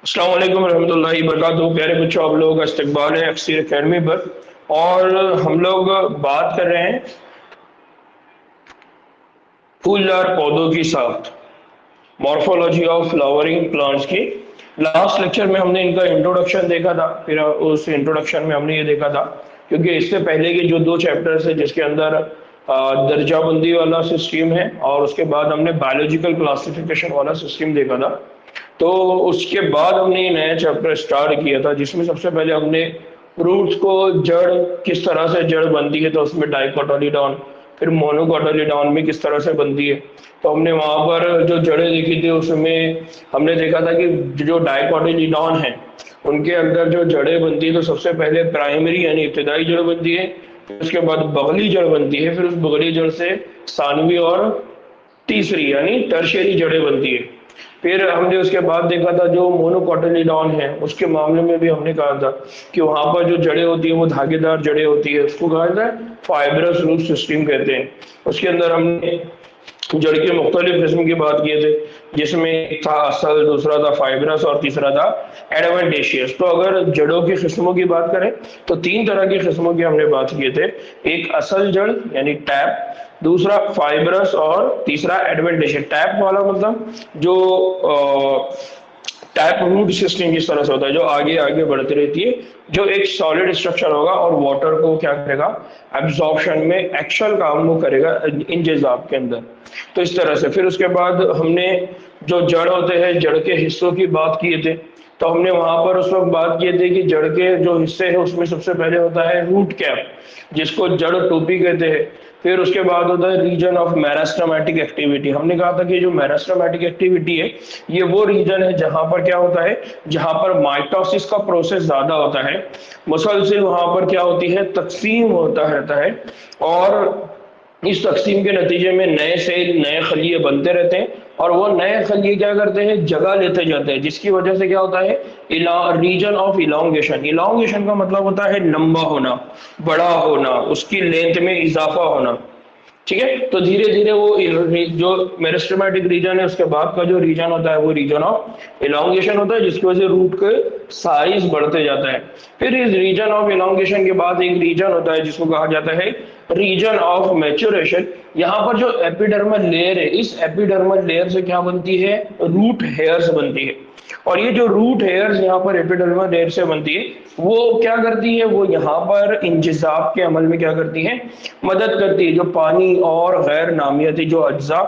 अस्सलाम वालेकुम रहमतुल्लाहि वबरकातुहू। प्यारे बच्चों, आप लोग का इस्तकबाल है अक्सर अकेडमी पर। और हम लोग बात कर रहे हैं फूलदार पौधों की साख्त, मॉर्फोलॉजी ऑफ फ्लावरिंग प्लांट्स की। लास्ट लेक्चर में हमने इनका इंट्रोडक्शन देखा था। फिर उस इंट्रोडक्शन में हमने ये देखा था, क्योंकि इससे पहले के जो दो चैप्टर्स है जिसके अंदर दर्जाबंदी वाला सिस्टम है और उसके बाद हमने बायोलॉजिकल क्लासिफिकेशन वाला सिस्टम देखा था। तो उसके बाद हमने ये नया चैप्टर स्टार्ट किया था जिसमें सबसे पहले हमने रूट्स को, जड़ किस तरह से जड़ बनती है, तो उसमें डाइकोटोलीडॉन, फिर मोनोकोटोलीडॉन में किस तरह से बनती है। तो हमने वहां पर जो जड़ें देखी थी उसमें हमने देखा था कि जो डाइकोटिलीडॉन है उनके अंदर जो जड़ें बनती है, तो सबसे पहले प्राइमरी यानी इब्तदाई जड़ बनती है, फिर उसके बाद बगली जड़ बनती है, फिर उस बगली जड़ से सानवी और तीसरी यानी टर्शियरी जड़ें बनती है। फिर हमने उसके बाद देखा था जो मोनोकोटिलीडॉन है उसके मामले में भी हमने कहा था कि वहां पर जो जड़ें होती है वो धागेदार जड़ें होती है, उसको कहा जाता है फाइब्रस रूट सिस्टम कहते हैं। उसके अंदर हमने जड़ के मुख्तलिफ किस्म की बात किए थे, जिसमें एक था असल, दूसरा था फाइब्रस और तीसरा था एडवेंटेशियस। तो अगर जड़ों की किस्मों की बात करें तो तीन तरह की किस्मों की हमने बात किए थे। एक असल जड़ यानी टैप, दूसरा फाइब्रस और तीसरा एडवेंटेशियस। टैप वाला मतलब जो टैप रूट सिस्टम किस तरह से होता है, जो आगे आगे बढ़ती रहती है, जो एक सॉलिड स्ट्रक्चर होगा और वाटर को क्या करेगा, एब्जॉर्प्शन में एक्चुअल काम वो करेगा इंजेजाब के अंदर। तो इस तरह से फिर उसके बाद हमने जो जड़ होते हैं, जड़ के हिस्सों की बात किए थे। तो हमने वहां पर उस वक्त बात किए थे कि जड़ के जो हिस्से हैं उसमें सबसे पहले होता है रूट कैप, जिसको जड़ टोपी कहते हैं। फिर उसके बाद होता है रीजन ऑफ मेरिस्टेमेटिक एक्टिविटी। हमने कहा था कि जो मेरिस्टेमेटिक एक्टिविटी है ये वो रीजन है जहां पर क्या होता है, जहां पर माइटोसिस का प्रोसेस ज्यादा होता है, मुसलसल वहां पर क्या होती है, तकसीम होता रहता है। और इस तकसीम के नतीजे में नए सेल, नए खलिए बनते रहते हैं और वो नए खलिए क्या करते हैं, जगह लेते जाते हैं, जिसकी वजह से क्या होता है, रीजन ऑफ इलांगेशन। इलांगेशन का मतलब होता है लंबा होना, बड़ा होना, उसकी लेंथ में इजाफा होना। ठीक है, तो धीरे धीरे वो जो मेरिस्टेमेटिक रीजन है उसके बाद का जो रीजन होता है वो रीजन ऑफ इलांगेशन होता है, जिसकी वजह से रूट के साइज बढ़ते जाता है। फिर इस रीजन ऑफ इलांगेशन के बाद एक रीजन होता है जिसको कहा जाता है रीजन ऑफ मैच्योरेशन। यहाँ पर जो एपिडर्मल लेयर है, इस एपिडर्मल लेयर से क्या बनती है, रूट हेयर्स बनती है। और ये जो रूट हेयर्स यहाँ पर एपिडर्मल लेयर से बनती है वो क्या करती है, वो यहाँ पर इंजिजाब के अमल में क्या करती है, मदद करती है। जो पानी और गैर नामियाती जो अज्जा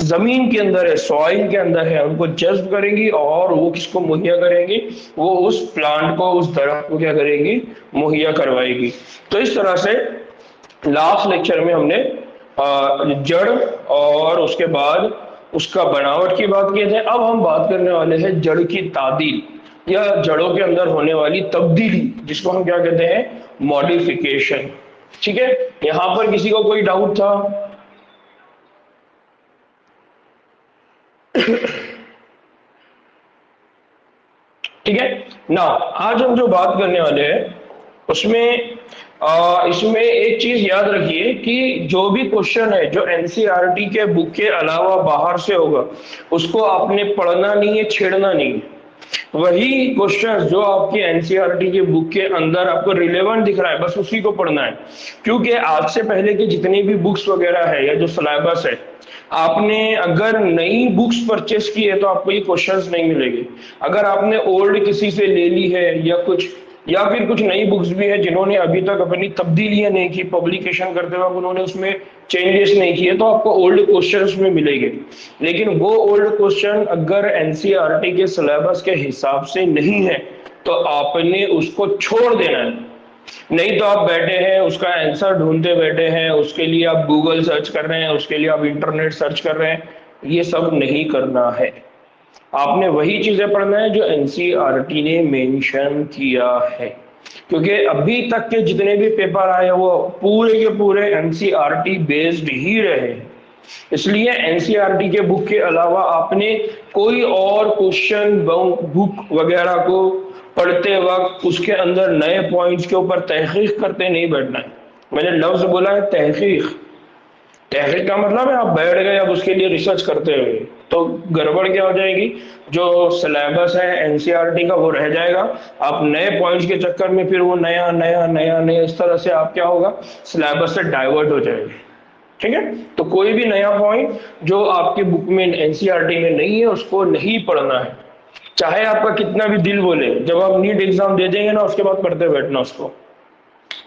जमीन के अंदर है, सॉइल के अंदर है, उनको जज्ब करेंगी और वो किसको मुहैया करेंगी, वो उस प्लांट को, उस दरख्त को क्या करेंगी, मुहैया करवाएगी। तो इस तरह से लास्ट लेक्चर में हमने जड़ और उसके बाद उसका बनावट की बात किए थे। अब हम बात करने वाले हैं जड़ की तादील या जड़ों के अंदर होने वाली तब्दीली, जिसको हम क्या कहते हैं, मॉडिफिकेशन। ठीक है, यहां पर किसी को कोई डाउट था? ठीक है ना, आज हम जो बात करने वाले हैं उसमें इसमें एक चीज याद रखिए कि जो भी क्वेश्चन है जो एनसीईआरटी के बुक के अलावा बाहर से होगा उसको आपने पढ़ना नहीं है, छेड़ना नहीं है। वही क्वेश्चन जो आपकी एनसीईआरटी के बुक के अंदर आपको रिलेवेंट दिख रहा है बस उसी को पढ़ना है। क्योंकि आज से पहले की जितनी भी बुक्स वगैरह है या जो सिलेबस है, आपने अगर नई बुक्स परचेस की है तो आपको ये क्वेश्चंस नहीं मिलेंगे। अगर आपने ओल्ड किसी से ले ली है या कुछ, या फिर कुछ नई बुक्स भी है जिन्होंने अभी तक अपनी तब्दीलियां नहीं की, पब्लिकेशन करते वक्त उन्होंने उसमें चेंजेस नहीं किए, तो आपको ओल्ड क्वेश्चंस में मिलेंगे। लेकिन वो ओल्ड क्वेश्चन अगर एनसीईआरटी के सिलेबस के हिसाब से नहीं है तो आपने उसको छोड़ देना है। नहीं तो आप बैठे हैं उसका आंसर ढूंढते बैठे हैं, उसके लिए आप गूगल सर्च कर रहे हैं, उसके लिए आप इंटरनेट सर्च कर रहे हैं, ये सब नहीं करना है। आपने वही चीजें पढ़ना है जो एनसीईआरटी ने मेंशन किया है। क्योंकि अभी तक के जितने भी पेपर आए वो पूरे के पूरे एनसीईआरटी बेस्ड ही रहे, इसलिए एनसीईआरटी के बुक के अलावा आपने कोई और क्वेश्चन बुक वगैरह को पढ़ते वक्त उसके अंदर नए पॉइंट्स के ऊपर तहकीक करते नहीं बैठना है। मैंने लफ्ज बोला है तहकीक। तहरीक का मतलब है आप बैठ गए अब उसके लिए रिसर्च करते हुए, तो गड़बड़ क्या हो जाएगी, जो सिलेबस है एनसीईआरटी का वो रह जाएगा। आप नए पॉइंट्स के चक्कर में फिर वो नया नया नया नया इस तरह से आप क्या होगा, सिलेबस से डाइवर्ट हो जाएगा। ठीक है, तो कोई भी नया पॉइंट जो आपके बुक में एनसीईआरटी में नहीं है उसको नहीं पढ़ना है, चाहे आपका कितना भी दिल बोले। जब आप नीट एग्जाम दे देंगे ना उसके बाद पढ़ते बैठना उसको।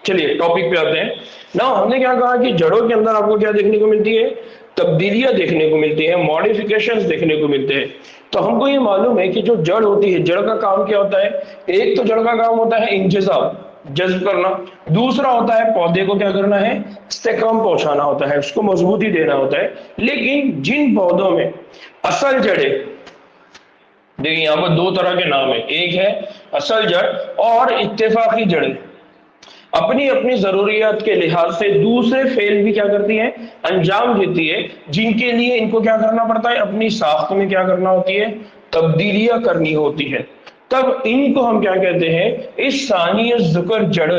चलिए टॉपिक पे आते हैं ना। हमने क्या कहा कि जड़ों के अंदर आपको क्या देखने को मिलती है, तब्दीलियां देखने को मिलती है, मॉडिफिकेशंस देखने को मिलते हैं। तो हमको ये मालूम है कि जो जड़ होती है, जड़ का काम क्या होता है, एक तो जड़ का काम होता है इंतजाम, जज्ब करना। दूसरा होता है पौधे को क्या करना है, इस्तेकाम पहुंचाना होता है, उसको मजबूती देना होता है। लेकिन जिन पौधों में असल जड़े, देखिए यहाँ पर दो तरह के नाम है, एक है असल जड़ और इत्तेफाकी जड़ें। अपनी अपनी जरूरियात के लिहाज से दूसरे फेल भी क्या करती है, अंजाम देती है, जिनके लिए इनको क्या करना पड़ता है, अपनी साख्त में क्या करना होती है, तब्दीलियां करनी होती है। तब इनको हम क्या कहते हैं, इस सानिय जुकर जड़,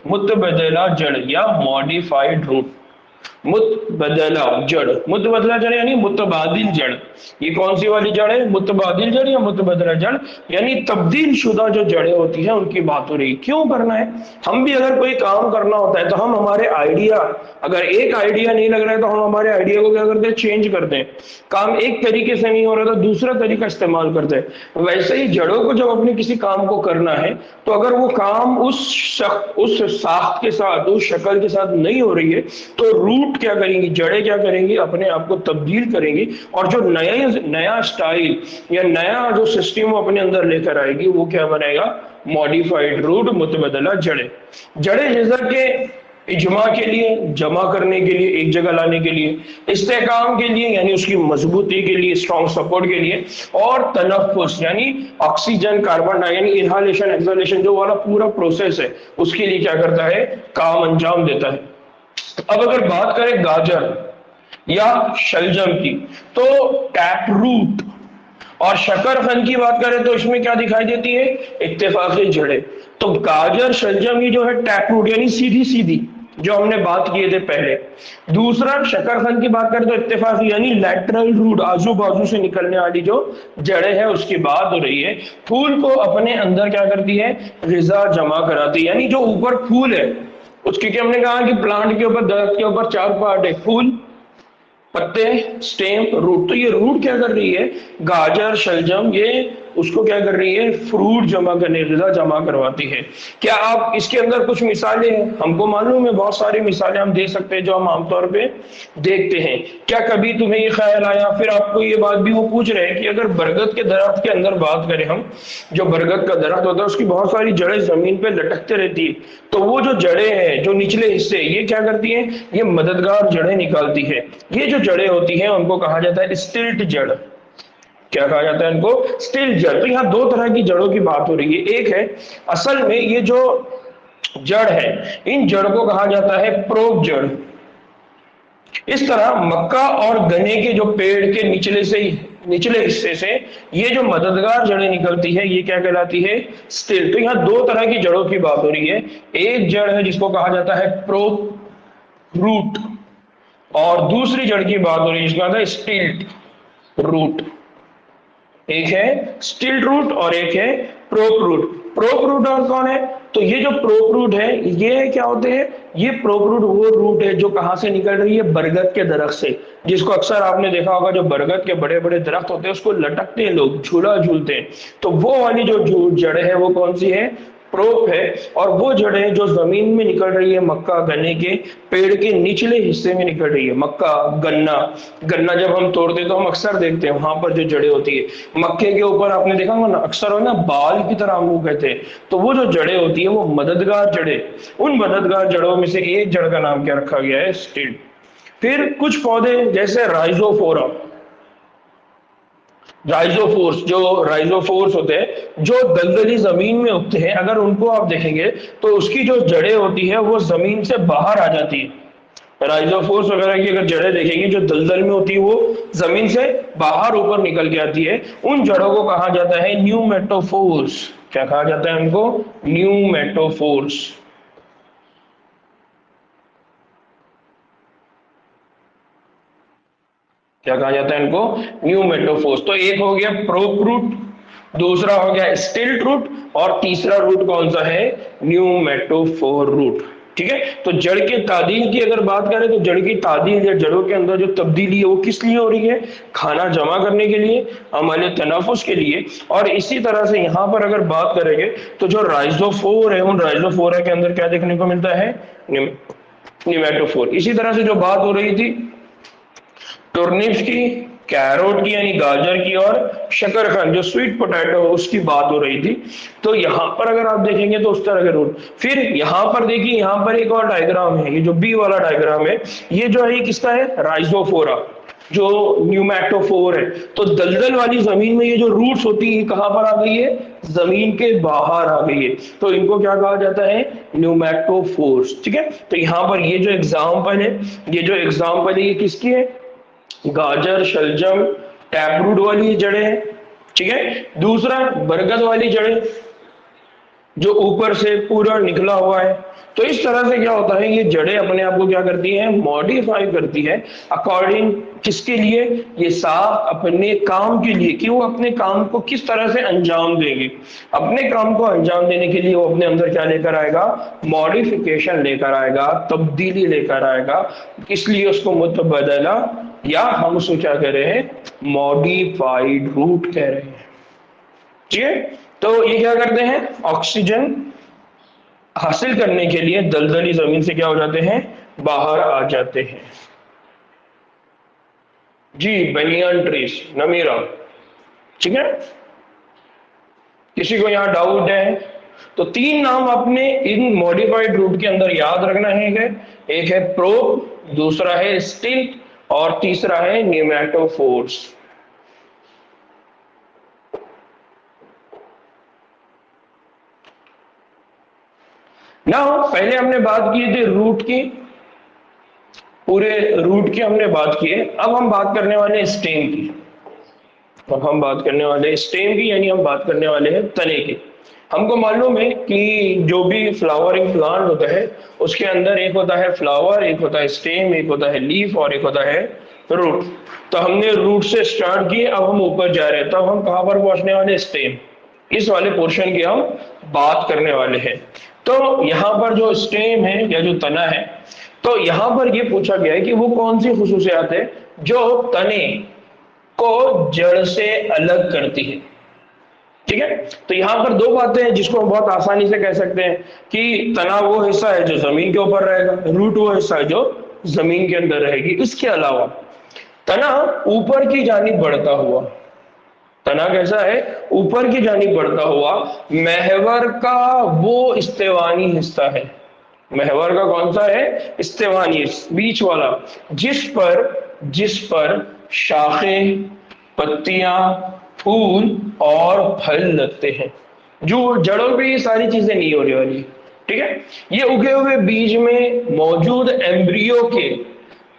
मुतबदला जड़ या मॉडिफाइड रूट। मुतबदला जड़, मुतबदला जड़ यानी मुतबादिल जड़। ये कौन सी वाली जड़ है, मुतबादिल जड़ या मुतबदला जड़, यानी तब्दील शुदा जो जड़ें होती है उनकी बात हो रही। क्यों करना है, हम भी अगर कोई काम करना होता है तो हम हमारे आइडिया, अगर एक आइडिया नहीं लग रहा है तो हम हमारे आइडिया को क्या करते हैं, चेंज करते हैं। काम एक तरीके से नहीं हो रहा तो दूसरा तरीका इस्तेमाल करते हैं। वैसे ही जड़ों को जब अपने किसी काम को करना है तो अगर वो काम उस साख्त के साथ, उस शक्ल के साथ नहीं हो रही है तो रूट क्या करेंगी, जड़ें क्या करेंगी, अपने आप को तब्दील करेंगी और जो नया नया स्टाइल या नया जो सिस्टम वो अपने अंदर लेकर आएगी वो क्या बनाएगा, मॉडिफाइड रूट, मुतबदला जड़ें। जड़ें जैसा के इजमा के लिए, जमा करने के लिए, एक जगह लाने के लिए, इस्तेकाम के लिए यानी उसकी मजबूती के लिए, स्ट्रॉन्ग सपोर्ट के लिए, और तनफ्फुस यानी ऑक्सीजन कार्बन यानी इनहालेशन एक्सहालेशन जो वाला पूरा प्रोसेस है उसके लिए क्या करता है, काम अंजाम देता है। अब अगर बात करें गाजर या शलजम की, तो टैप रूट और शकरकंद की बात करें तो इसमें क्या दिखाई देती है, इत्तेफाकी जड़ें। तो गाजर शलजम की जो है टैप रूट यानी सीधी सीधी जो हमने बात किए थे पहले। दूसरा शकरकंद की बात करें तो इत्तेफाकी यानी लैटरल रूट, आजू बाजू से निकलने वाली जो जड़ें हैं उसकी बात हो रही है। फूल को अपने अंदर क्या करती है, ग़िज़ा जमा कराती है, यानी जो ऊपर फूल है उसके, क्या हमने कहा कि प्लांट के ऊपर, दरख्त के ऊपर चार पार्ट है, फूल, पत्ते, स्टेम, रूट। तो ये रूट क्या कर रही है, गाजर शलजम ये उसको क्या कर रही है, फ्रूट जमा करने, ग़िज़ा जमा करवाती है। क्या आप इसके अंदर कुछ मिसालें हैं, हमको मालूम है बहुत सारी मिसालें हम दे सकते हैं जो हम आमतौर पे देखते हैं। क्या कभी तुम्हें ये ख्याल आया, फिर आपको ये बात भी वो पूछ रहे हैं कि अगर बरगद के दरख्त के अंदर बात करें हम, जो बरगद का दरख्त होता है उसकी बहुत सारी जड़ें जमीन पे लटकते रहती है, तो वो जो जड़ें हैं, जो निचले हिस्से, ये क्या करती हैं, ये मददगार जड़ें निकालती है। ये जो जड़ें होती हैं उनको कहा जाता है स्टिल्ट जड़। क्या कहा जाता है इनको, स्टिल जड़। तो यहाँ दो तरह की जड़ों की बात हो रही है। एक है असल में ये जो जड़ है, इन जड़ को कहा जाता है प्रोब जड़। इस तरह मक्का और गन्ने के जो पेड़ के निचले हिस्से से ये जो मददगार जड़ें निकलती है ये क्या कहलाती है, स्टिल। तो यहाँ दो तरह की जड़ों की बात हो रही है। एक जड़ है जिसको कहा जाता है प्रोब रूट और दूसरी जड़ की बात हो रही है जिसका आता है स्टिल्ट रूट। एक है स्टिल्ट रूट और एक है प्रोप रूट। प्रोप रूट और कौन है, तो ये जो प्रोप रूट है ये क्या होते हैं, ये प्रोप रूट वो रूट है जो कहां से निकल रही है, बरगद के दरख्त से, जिसको अक्सर आपने देखा होगा जो बरगद के बड़े बड़े दरख्त होते हैं उसको लटकते हैं लोग, झूला झूलते हैं। तो वो वाली जो जड़ है वो कौन सी है, प्रोप है। और वो जड़ें जो जमीन में निकल रही है मक्का गन्ने के पेड़ के निचले हिस्से में निकल रही है। मक्का गन्ना, गन्ना जब हम तोड़ते हैं तो हम अक्सर देखते हैं वहां पर जो जड़ें होती है, मक्के के ऊपर आपने देखा होगा ना अक्सर हो ना बाल की तरह मुंह कहते हैं। तो वो जो जड़ें होती है वो मददगार जड़ें, उन मददगार जड़ों में से एक जड़ का नाम क्या रखा गया है, स्टिल्ट। फिर कुछ पौधे जैसे राइजोफोरा, राइजोफोर्स, जो राइजोफोर्स होते हैं जो दलदली जमीन में उगते हैं, अगर उनको आप देखेंगे तो उसकी जो जड़ें होती है वो जमीन से बाहर आ जाती है। राइजोफोर्स वगैरह की अगर जड़ें देखेंगे जो दलदल में होती है वो जमीन से बाहर ऊपर निकल के आती है। उन जड़ों को कहा जाता है न्यूमेटोफोर्स। क्या कहा जाता है उनको, न्यूमेटोफोर्स। क्या कहा जाता है इनको? न्यूमेटोफोर्स। तो एक हो गया प्रोप रूट, दूसरा हो गया स्टिल्ट रूट, और तीसरा रूट कौन सा है? Pneumatophore root. ठीक है, तो जड़ के तादील की अगर बात करें तो जड़ की तादील या जड़ों के अंदर जो तब्दीली है वो किस लिए हो रही है? खाना जमा करने के लिए, हमारे तनाफुस के लिए। और इसी तरह से यहाँ पर अगर बात करेंगे तो जो राइजोफोर है, उन राइजोफोरा के अंदर क्या देखने को मिलता है? न्यूमेटोफोर। इसी तरह से जो बात हो रही थी टुर्निप्स की, कैरोट की यानी गाजर की, और शकरकंद जो स्वीट पोटैटो उसकी बात हो रही थी। तो यहाँ पर अगर आप देखेंगे तो उस तरह के रूट। फिर यहाँ पर देखिए, यहाँ पर एक और डायग्राम है, ये जो बी वाला डायग्राम है, ये जो है किसका है? राइजोफोरा, जो न्यूमेटोफोर है। तो दलदल वाली जमीन में ये जो रूट्स होती है कहाँ पर आ गई है? जमीन के बाहर आ गई है। तो इनको क्या कहा जाता है? न्यूमेटोफोर्स। ठीक है, तो यहाँ पर ये जो एग्जाम्पल है, ये किसकी है? गाजर, शलजम, टैपरूट वाली जड़ें हैं। ठीक है, दूसरा बरगद वाली जड़ें जो ऊपर से पूरा निकला हुआ है। तो इस तरह से क्या होता है, ये जड़ें अपने आप को क्या करती हैं? मॉडिफाई करती है अकॉर्डिंग किसके लिए? ये सांप अपने काम के लिए, कि वो अपने काम को किस तरह से अंजाम देंगे। अपने काम को अंजाम देने के लिए वो अपने अंदर क्या लेकर आएगा? मॉडिफिकेशन लेकर आएगा, तब्दीली लेकर आएगा। इसलिए उसको मुतबदला, या हम उसको क्या कह रहे हैं? मॉडिफाइड रूट कह रहे हैं। ठीक है, तो ये क्या करते हैं? ऑक्सीजन हासिल करने के लिए दलदली जमीन से क्या हो जाते हैं? बाहर आ जाते हैं। जी, बनियान ट्रीज, नमीरा। ठीक है, किसी को यहाँ डाउट है? तो तीन नाम अपने इन मॉडिफाइड रूट के अंदर याद रखना है। एक है प्रोप, दूसरा है स्टिल्ट, और तीसरा है न्यूमेटोफोर्स। नाउ पहले हमने बात की थी रूट की, पूरे रूट की हमने बात की है। अब हम बात करने वाले हैं स्टेम की। अब हम बात करने वाले हैं स्टेम की, यानी हम बात करने वाले हैं तने की। हमको मालूम है कि जो भी फ्लावरिंग प्लांट होता है उसके अंदर एक होता है फ्लावर, एक होता है स्टेम, एक होता है लीफ, और एक होता है रूट। तो हमने रूट से स्टार्ट किए, अब हम ऊपर जा रहे हैं। तब हम कहां पर पहुंचने वाले? स्टेम। इस वाले पोर्शन की हम बात करने वाले हैं। तो यहाँ पर जो स्टेम है या जो तना है, तो यहाँ पर ये पूछा गया है कि वो कौन सी खुसूसियात है जो तने को जड़ से अलग करती है। ठीक है, तो यहाँ पर दो बातें हैं जिसको हम बहुत आसानी से कह सकते हैं कि तना वो हिस्सा है जो जमीन के ऊपर रहेगा, रूट वो हिस्सा है जो जमीन के अंदर रहेगी। इसके अलावा तना ऊपर की जानिब बढ़ता हुआ, तना कैसा है? ऊपर की जानिब बढ़ता हुआ महवर का वो इस्तेवानी हिस्सा है। महवर का कौन सा है? इस्तेवानी, बीच वाला, जिस पर शाखें, पत्तियां, फूल और फल लगते हैं। जो जड़ों पे ये सारी चीजें नहीं होने वाली। ठीक है, ये उगे हुए बीज में मौजूद एम्ब्रियो के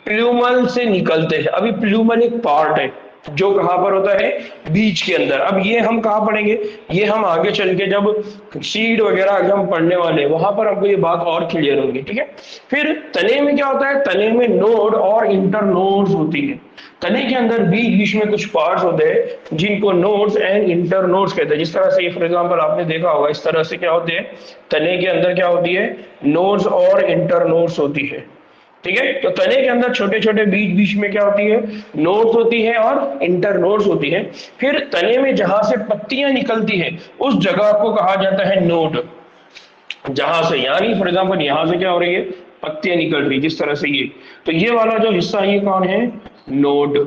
प्लूमल से निकलते हैं। अभी प्लूमल एक पार्ट है जो कहां पर होता है? बीज के अंदर। अब ये हम कहां पढ़ेंगे? ये हम आगे चल के जब सीड वगैरह हम पढ़ने वाले, वहां पर हमको ये बात और क्लियर होगी। ठीक है, फिर तने में क्या होता है? तने में नोड और इंटरनोड्स होती है। तने के अंदर बीच बीच में कुछ पार्ट्स होते हैं जिनको नोड्स एंड इंटरनोड्स कहते हैं। जिस तरह से फॉर एग्जांपल आपने देखा होगा, इस तरह से क्या होते हैं? तने के अंदर क्या होती है? नोड्स और इंटरनोड्स होती है। ठीक है, तो तने के अंदर छोटे छोटे बीच बीच में क्या होती है? नोड्स होती है और इंटरनोड्स होती है। फिर तने में जहां से पत्तियां निकलती है उस जगह को कहा जाता है नोड। जहां से, यानी फॉर एग्जांपल यहां से क्या हो रही है? पत्तियां निकल रही, जिस तरह से ये। तो ये वाला जो हिस्सा है ये कौन है? नोड।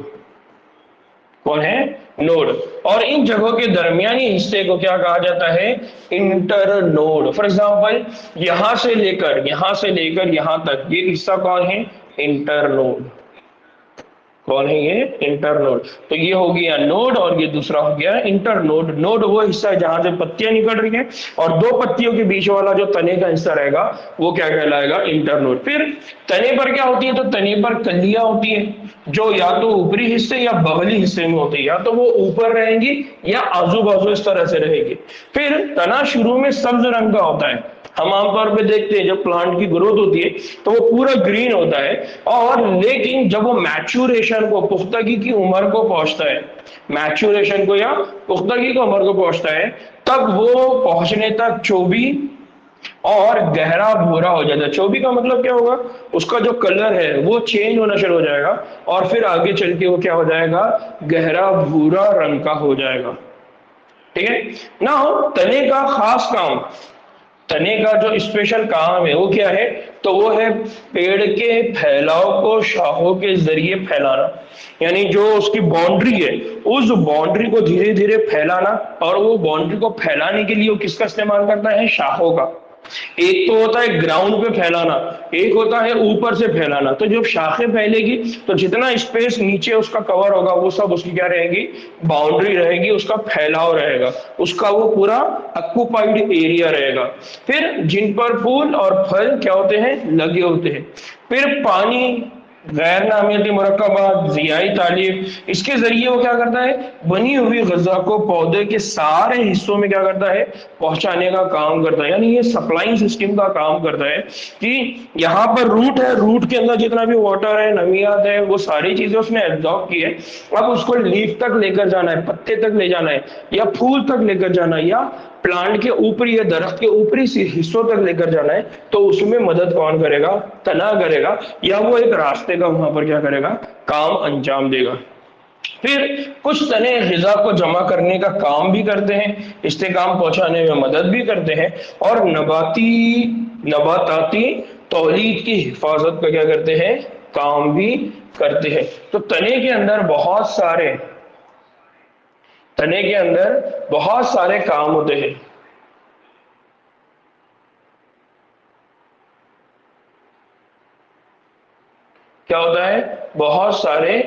कौन है? नोड। और इन जगहों के दरमियानी हिस्से को क्या कहा जाता है? इंटरनोड। फॉर एग्जांपल यहां से लेकर यहां तक ये हिस्सा कौन है? इंटरनोड। कौन है ये? इंटरनोड। तो ये हो गया नोड और ये दूसरा हो गया इंटरनोड। नोड वो हिस्सा है जहां से पत्तियां निकल रही हैं, और दो पत्तियों के बीच वाला जो तने का हिस्सा रहेगा वो क्या कहलाएगा? इंटरनोड। फिर तने पर क्या होती है? तो तने पर कलियां होती है जो या तो ऊपरी हिस्से या बगली हिस्से में होती है। या तो वो ऊपर रहेंगी या आजू बाजू इस तरह से रहेगी। फिर तना शुरू में सब्ज रंग का होता है, हम आमतौर पे देखते हैं जब प्लांट की ग्रोथ होती है तो वो पूरा ग्रीन होता है, और लेकिन जब वो मैच्योरेशन को, पुख्तगी की उम्र को पहुंचता है, मैच्योरेशन को या पुख्तगी की उम्र को पहुंचता है, तब वो पहुंचने तक चोबी और गहरा भूरा हो जाता है। चोबी का मतलब क्या होगा, उसका जो कलर है वो चेंज होना शुरू हो जाएगा, और फिर आगे चल के वो क्या हो जाएगा, गहरा भूरा रंग का हो जाएगा। ठीक है ना। तने का खास काम, तने का जो स्पेशल काम है वो क्या है, तो वो है पेड़ के फैलाव को शाखों के जरिए फैलाना, यानी जो उसकी बाउंड्री है उस बाउंड्री को धीरे धीरे फैलाना, और वो बाउंड्री को फैलाने के लिए वो किसका इस्तेमाल करता है, शाखों का। एक तो होता है ग्राउंड पे फैलाना, एक होता है ऊपर से फैलाना। तो जब शाखें फैलेगी तो जितना स्पेस नीचे उसका कवर होगा वो सब उसकी क्या रहेगी, बाउंड्री रहेगी, उसका फैलाव रहेगा, उसका वो पूरा ऑक्युपाइड एरिया रहेगा। फिर जिन पर फूल और फल क्या होते हैं, लगे होते हैं। फिर पानी, गैर नामियाती मुरक्कबात, जियाई तालीम, इसके जरिए वो क्या करता है, बनी हुई गजा को पौधे के सारे हिस्सों में क्या करता है, पहुंचाने का काम करता है। यानी ये सप्लाइंग सिस्टम का काम करता है कि यहाँ पर रूट है, रूट के अंदर जितना भी वाटर है, नमियात है, वो सारी चीजें उसने एब्जॉर्ब की है। अब उसको लीफ तक लेकर जाना है, पत्ते तक ले जाना है, या फूल तक लेकर जाना है, या प्लांट के ऊपरी या दरख्त के ऊपरी हिस्सों तक लेकर जाना है, तो उसमें मदद कौन करेगा, तना करेगा, या वो एक रास्ते का वहां पर क्या करेगा, काम अंजाम देगा। फिर कुछ तने ग़िज़ा को जमा करने का काम भी करते हैं, इस्तेकाम पहुंचाने में मदद भी करते हैं, और नबाताती तौलीद की हिफाजत का क्या करते हैं, काम भी करते हैं। तो तने के अंदर बहुत सारे काम होते हैं। क्या होता है, बहुत सारे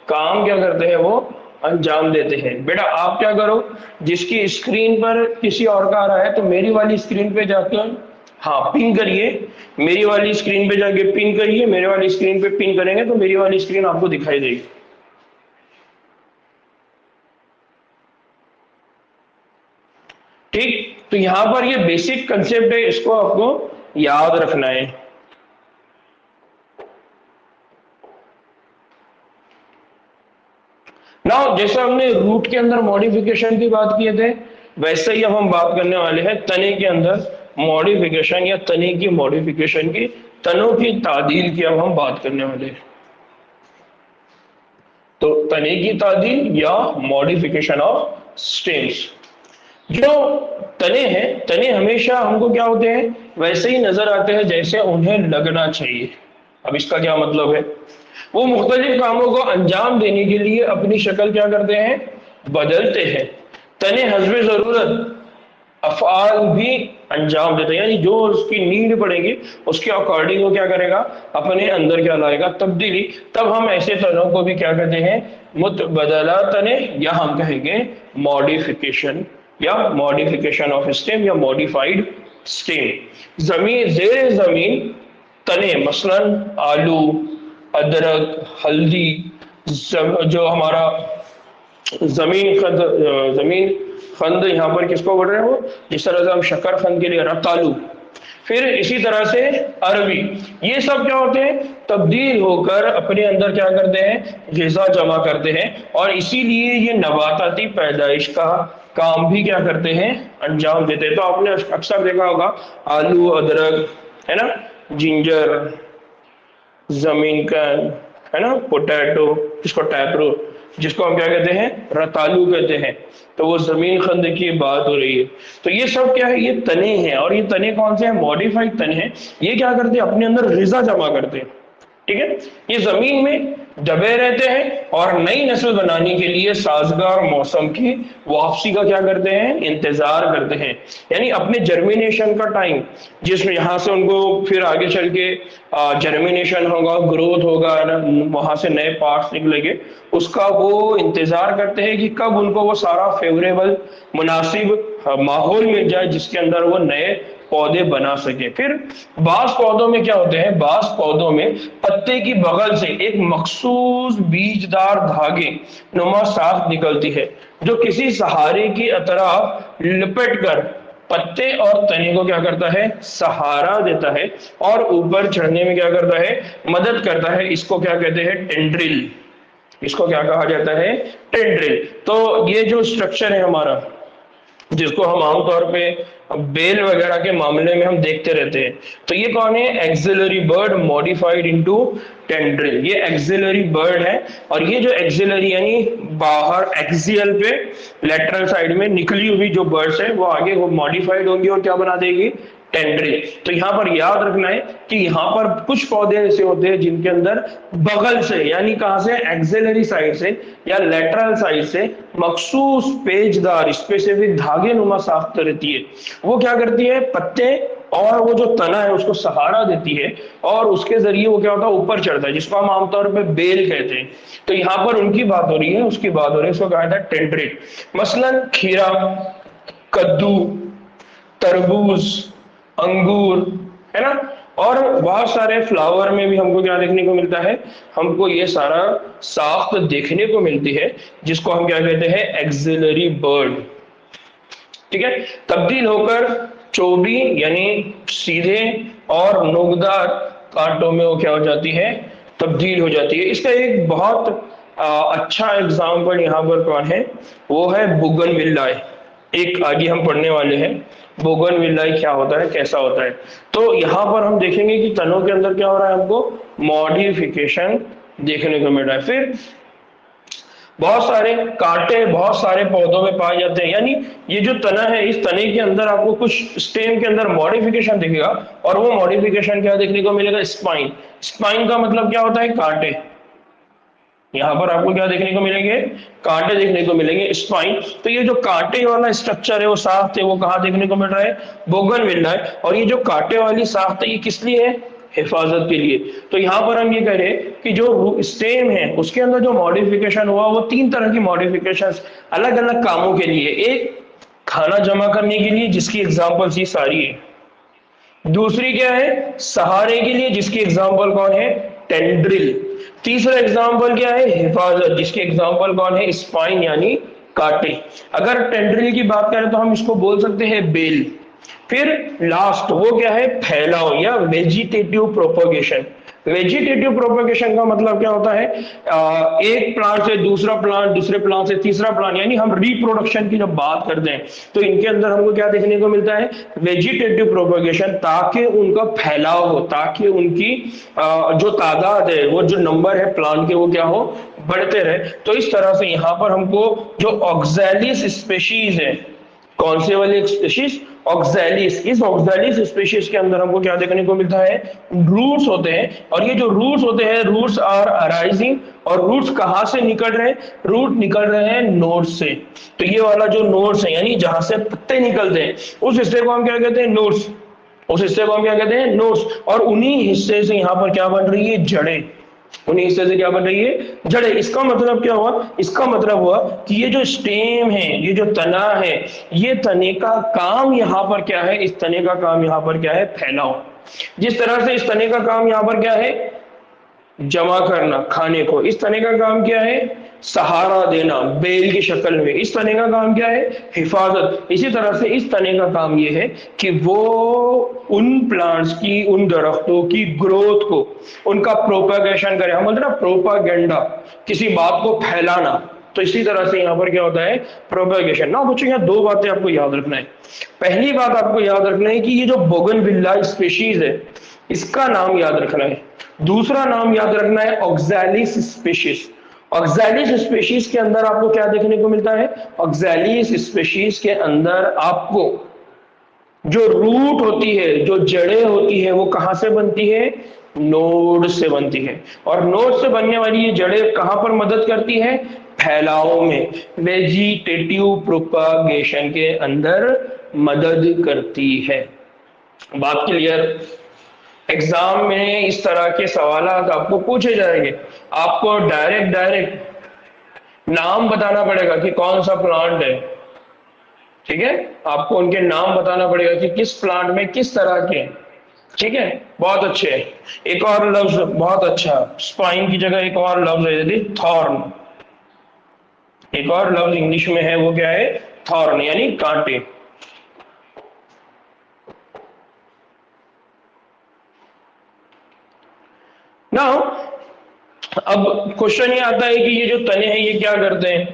काम क्या करते हैं, वो अंजाम देते हैं। बेटा आप क्या करो, जिसकी स्क्रीन पर किसी और का आ रहा है तो मेरी वाली स्क्रीन पे जाके हाँ पिन करिए, मेरी वाली स्क्रीन पे जाके पिन करिए, मेरे वाली स्क्रीन पे पिन करेंगे तो मेरी वाली स्क्रीन आपको दिखाई देगी। ठीक, तो यहां पर ये बेसिक कंसेप्ट है, इसको आपको याद रखना है। ना जैसे हमने रूट के अंदर मॉडिफिकेशन की बात किए थे, वैसे ही अब हम बात करने वाले हैं तने के अंदर मॉडिफिकेशन या तने की मॉडिफिकेशन की, तनों की तादील की अब हम बात करने वाले हैं। तो तने की तादील या मॉडिफिकेशन ऑफ स्टेम्स। जो तने हैं, तने हमेशा हमको क्या होते हैं, वैसे ही नजर आते हैं जैसे उन्हें लगना चाहिए। अब इसका क्या मतलब है, वो मुख्तलिफ कामों को अंजाम देने के लिए अपनी शक्ल क्या करते हैं, बदलते हैं। तने हस्बे जरूरत अफआल भी अंजाम देते हैं, यानी जो उसकी नीड पड़ेगी उसके अकॉर्डिंग वो क्या करेगा, अपने अंदर क्या लाएगा, तब्दीली। तब हम ऐसे तनों को भी क्या कहते हैं, मुतबदला तने, या हम कहेंगे मॉडिफिकेशन, या मॉडिफिकेशन ऑफ स्टेम, या मॉडिफाइड स्टेम। जमीन, जेर जमीन तने, मसलन आलू, अदरक, हल्दी, जो हमारा जमीन खंड, यहाँ पर किसको बोल रहे हो, जिस तरह से हम शक्कर खंड के लिए रतालू, फिर इसी तरह से अरबी, ये सब क्या होते हैं, तब्दील होकर अपने अंदर क्या करते हैं, ग़िज़ा जमा करते हैं, और इसीलिए ये नबाताती पैदाइश का काम भी क्या करते हैं, अंजाम देते हैं। तो आपने अक्सर देखा होगा आलू, अदरक, है ना, जिंजर, जमीन का, है ना, पोटैटो, जिसको टैपरो, जिसको हम क्या कहते हैं, रतालू कहते हैं, तो वो जमीन खंड की बात हो रही है। तो ये सब क्या है, ये तने हैं, और ये तने कौन से हैं, मॉडिफाइड तने हैं। ये क्या करते हैं, अपने अंदर ग़िज़ा जमा करते हैं। ठीक है, ये जमीन में दबे रहते हैं और नई नस्ल बनाने के लिए साजगार मौसम की वापसी का क्या करते हैं, इंतजार करते हैं। यानी अपने जर्मिनेशन का टाइम, जिसमें यहाँ से उनको फिर आगे चल के जर्मिनेशन होगा, ग्रोथ होगा ना, वहां से नए पार्ट्स निकलेंगे, उसका वो इंतजार करते हैं कि कब उनको वो सारा फेवरेबल मुनासिब माहौल मिल जाए जिसके अंदर वो नए पौधे बना सके। फिर बास पौधों में क्या होते हैं, बास पौधों में पत्ते की बगल से एक मखसूस बीजदार धागे नुमा साख निकलती है, जो किसी सहारे की अतराफ लिपट कर पत्ते और तने को क्या करता है, सहारा देता है और ऊपर चढ़ने में क्या करता है, मदद करता है। इसको क्या कहते हैं, टेंड्रिल। इसको क्या कहा जाता है, टेंड्रिल। तो ये जो स्ट्रक्चर है हमारा, जिसको हम आमतौर पे बेल वगैरह के मामले में हम देखते रहते हैं, तो ये कौन है, axillary bud modified into tendril. ये एक्सिलरी बर्ड है और ये जो एक्सिलरी यानी बाहर एक्सियल पे लेटरल साइड में निकली हुई जो बर्ड्स है वो आगे वो मॉडिफाइड होंगी और क्या बना देगी, टेंड्रिल। तो यहाँ पर याद रखना है कि यहाँ पर कुछ पौधे ऐसे होते हैं जिनके अंदर बगल से यानी कहां से, एक्सिलरी साइड से या लेटरल साइड से मखसूस पेचदार स्पेसिफिक धागे नुमा साख्त रहती है। वो क्या करती है, पत्ते और वो जो तना है उसको सहारा देती है और उसके जरिए वो क्या होता है, ऊपर चढ़ता है, जिसको हम आमतौर पर बेल कहते हैं। तो यहाँ पर उनकी बात हो रही है, उसकी बात हो रही है, उसको कहा था टेंड्रिल। मसलन खीरा, कद्दू, तरबूज, अंगूर, है ना, और बहुत सारे फ्लावर में भी हमको क्या देखने को मिलता है, हमको ये सारा साख्त देखने को मिलती है, जिसको हम क्या कहते हैं, एक्सिलरी बर्ड। ठीक है, तब्दील होकर चौबी यानी सीधे और नोकदार कांटों में वो क्या हो जाती है, तब्दील हो जाती है। इसका एक बहुत अच्छा एग्जाम्पल यहाँ पर कौन है, वो है बोगनविल्ला। एक आगे हम पढ़ने वाले हैं बोगनविल्ला क्या होता है, कैसा होता है। तो यहाँ पर हम देखेंगे कि तनों के अंदर क्या हो रहा है, हमको मॉडिफिकेशन देखने को मिल रहा है। फिर बहुत सारे कांटे बहुत सारे पौधों में पाए जाते हैं, यानी ये जो तना है, इस तने के अंदर आपको कुछ स्टेम के अंदर मॉडिफिकेशन दिखेगा और वो मॉडिफिकेशन क्या देखने को मिलेगा, स्पाइन। स्पाइन का मतलब क्या होता है, कांटे। यहाँ पर आपको क्या देखने को मिलेंगे, कांटे देखने को मिलेंगे, स्पाइन। तो ये जो कांटे वाला स्ट्रक्चर है वो साख्त है, वो कहाँ देखने को मिल रहा है, बोगनविल्ला है। और ये जो कांटे वाली साख्त है ये किस लिए है, हिफाजत के लिए। तो यहाँ पर हम ये कह रहे हैं कि जो स्टेम है उसके अंदर जो मॉडिफिकेशन हुआ वो तीन तरह की मॉडिफिकेशन अलग अलग कामों के लिए। एक खाना जमा करने के लिए, जिसकी एग्जाम्पल्स ये सारी है। दूसरी क्या है, सहारे के लिए, जिसकी एग्जाम्पल कौन है, टेंड्रिल। तीसरा एग्जाम्पल क्या है, हिफाजत, जिसके एग्जाम्पल कौन है, स्पाइन यानी कांटे। अगर टेंड्रिल की बात करें तो हम इसको बोल सकते हैं बेल। फिर लास्ट वो क्या है, फैलाव या वेजिटेटिव प्रोपोगेशन। वेजिटेटिव प्रोपोगेशन का मतलब क्या होता है, एक प्लांट से दूसरा प्लांट, दूसरे प्लांट से तीसरा प्लांट, यानी हम रिप्रोडक्शन की जब बात करते हैं तो इनके अंदर हमको क्या देखने को मिलता है, वेजिटेटिव प्रोपोगेशन, ताकि उनका फैलाव हो, ताकि उनकी जो तादाद है, वो जो नंबर है प्लांट के, वो क्या हो, बढ़ते रहे। तो इस तरह से यहाँ पर हमको जो ऑक्सैलिस स्पेशीज है, कौन से वाली स्पेशीज, ऑक्सैलिस। इस ऑक्सैलिस स्पेशीज के अंदर हमको क्या देखने को मिलता है, रूट्स होते हैं। और ये जो रूट्स होते हैं, रूट्स आर अराइजिंग, और रूट्स कहाँ से निकल रहे हैं, रूट निकल रहे हैं नोड्स से। तो ये वाला जो नोड्स है यानी जहां से पत्ते निकलते हैं, उस हिस्से को हम क्या कहते हैं, नोड्स। उस हिस्से को हम क्या कहते हैं, नोड्स। और उन्हीं हिस्से से यहाँ पर क्या बन रही है, जड़ें। उन्हीं हिस्से से क्या बन रही है, जड़ें। इसका मतलब क्या हुआ, इसका मतलब हुआ कि ये जो स्टेम है, ये जो तना है, ये तने का काम यहाँ पर क्या है, इस तने का काम यहाँ पर क्या है, फैलाव। जिस तरह से इस तने का काम यहाँ पर क्या है, जमा करना खाने को, इस तने का काम क्या है, सहारा देना बेल की शक्ल में, इस तने का काम क्या है, हिफाजत। इसी तरह से इस तने का काम ये है कि वो उन प्लांट्स की, उन दरख्तों की ग्रोथ को, उनका प्रोपागेशन करे। हम बोलते हैं ना प्रोपागेंडा, किसी बात को फैलाना। तो इसी तरह से यहाँ पर क्या होता है, प्रोपागेशन ना। बच्चों यहाँ दो बातें आपको याद रखना है। पहली बात आपको याद रखना है कि ये जो बोगनविल्ला स्पीशीज है, इसका नाम याद रखना है। दूसरा नाम याद रखना है ऑक्सैलिस स्पीशीज। ऑक्सैलिस स्पीशीज के अंदर आपको क्या देखने को मिलता है, ऑक्सैलिस स्पीशीज के अंदर आपको जो रूट होती है, जो जड़ें होती है, वो कहां से बनती है, नोड से बनती है। और नोड से बनने वाली ये जड़ें कहां पर मदद करती है, फैलाव में, वेजिटेटिव प्रोपागेशन के अंदर मदद करती है। बात क्लियर। एग्जाम में इस तरह के सवाल आपको पूछे जाएंगे। आपको डायरेक्ट नाम बताना पड़ेगा कि कौन सा प्लांट है, ठीक है, आपको उनके नाम बताना पड़ेगा कि किस प्लांट में किस तरह के। ठीक है, बहुत अच्छे। एक और लफ्ज बहुत अच्छा, स्पाइन की जगह एक और लफ्ज है थॉर्न। एक और लफ्ज इंग्लिश में है, वो क्या है, थॉर्न यानी कांटे। अब क्वेश्चन ये आता है कि ये जो तने हैं ये क्या करते हैं,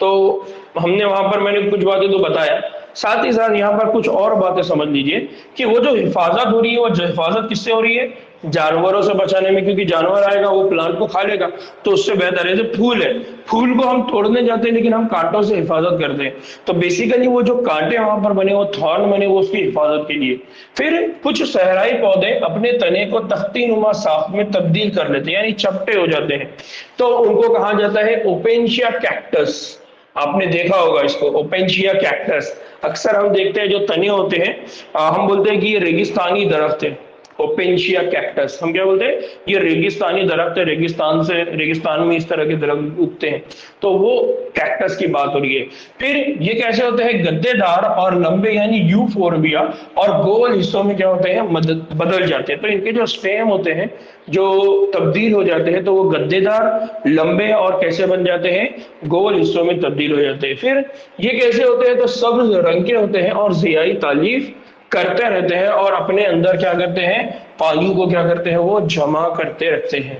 तो हमने वहां पर मैंने कुछ बातें तो बताया, साथ ही साथ यहाँ पर कुछ और बातें समझ लीजिए कि वो जो हिफाजत हो रही है वो जो हिफाजत किससे हो रही है, जानवरों से बचाने में, क्योंकि जानवर आएगा वो प्लांट को खा लेगा, तो उससे बेहतर है। जो फूल है, फूल को हम तोड़ने जाते हैं लेकिन हम कांटों से हिफाजत करते हैं, तो बेसिकली वो जो कांटे वहां पर बने, वो थॉर्न बने, वो उसकी हिफाजत के लिए। फिर कुछ सहराई पौधे अपने तने को तख्ती नुमा साख में तब्दील कर लेते हैं, यानी चपटे हो जाते हैं, तो उनको कहा जाता है ओपेंशिया कैक्टस। आपने देखा होगा इसको, ओपेंशिया कैक्टस। अक्सर हम देखते हैं जो तने होते हैं, हम बोलते हैं कि ये रेगिस्तानी दरख्त है, ओपेंशिया कैक्टस। हम क्या बोलते हैं, ये रेगिस्तानी दरख्त है, रेगिस्तान में इस तरह के दरख्त उगते हैं, तो वो कैक्टस की बात हो रही है। फिर ये कैसे होते हैं, गद्देदार और लंबे यानी यूफोर्बिया, और गोल हिस्सों में क्या होते हैं, बदल जाते हैं। तो इनके जो स्टेम होते हैं जो तब्दील हो जाते हैं, तो वो गद्देदार, लंबे और कैसे बन जाते हैं, गोल हिस्सों में तब्दील हो जाते हैं। फिर ये कैसे होते हैं, तो सब्ज रंग के होते हैं और जियाई तालीफ करते रहते हैं, और अपने अंदर क्या करते हैं, पानी को क्या करते हैं, वो जमा करते रखते हैं।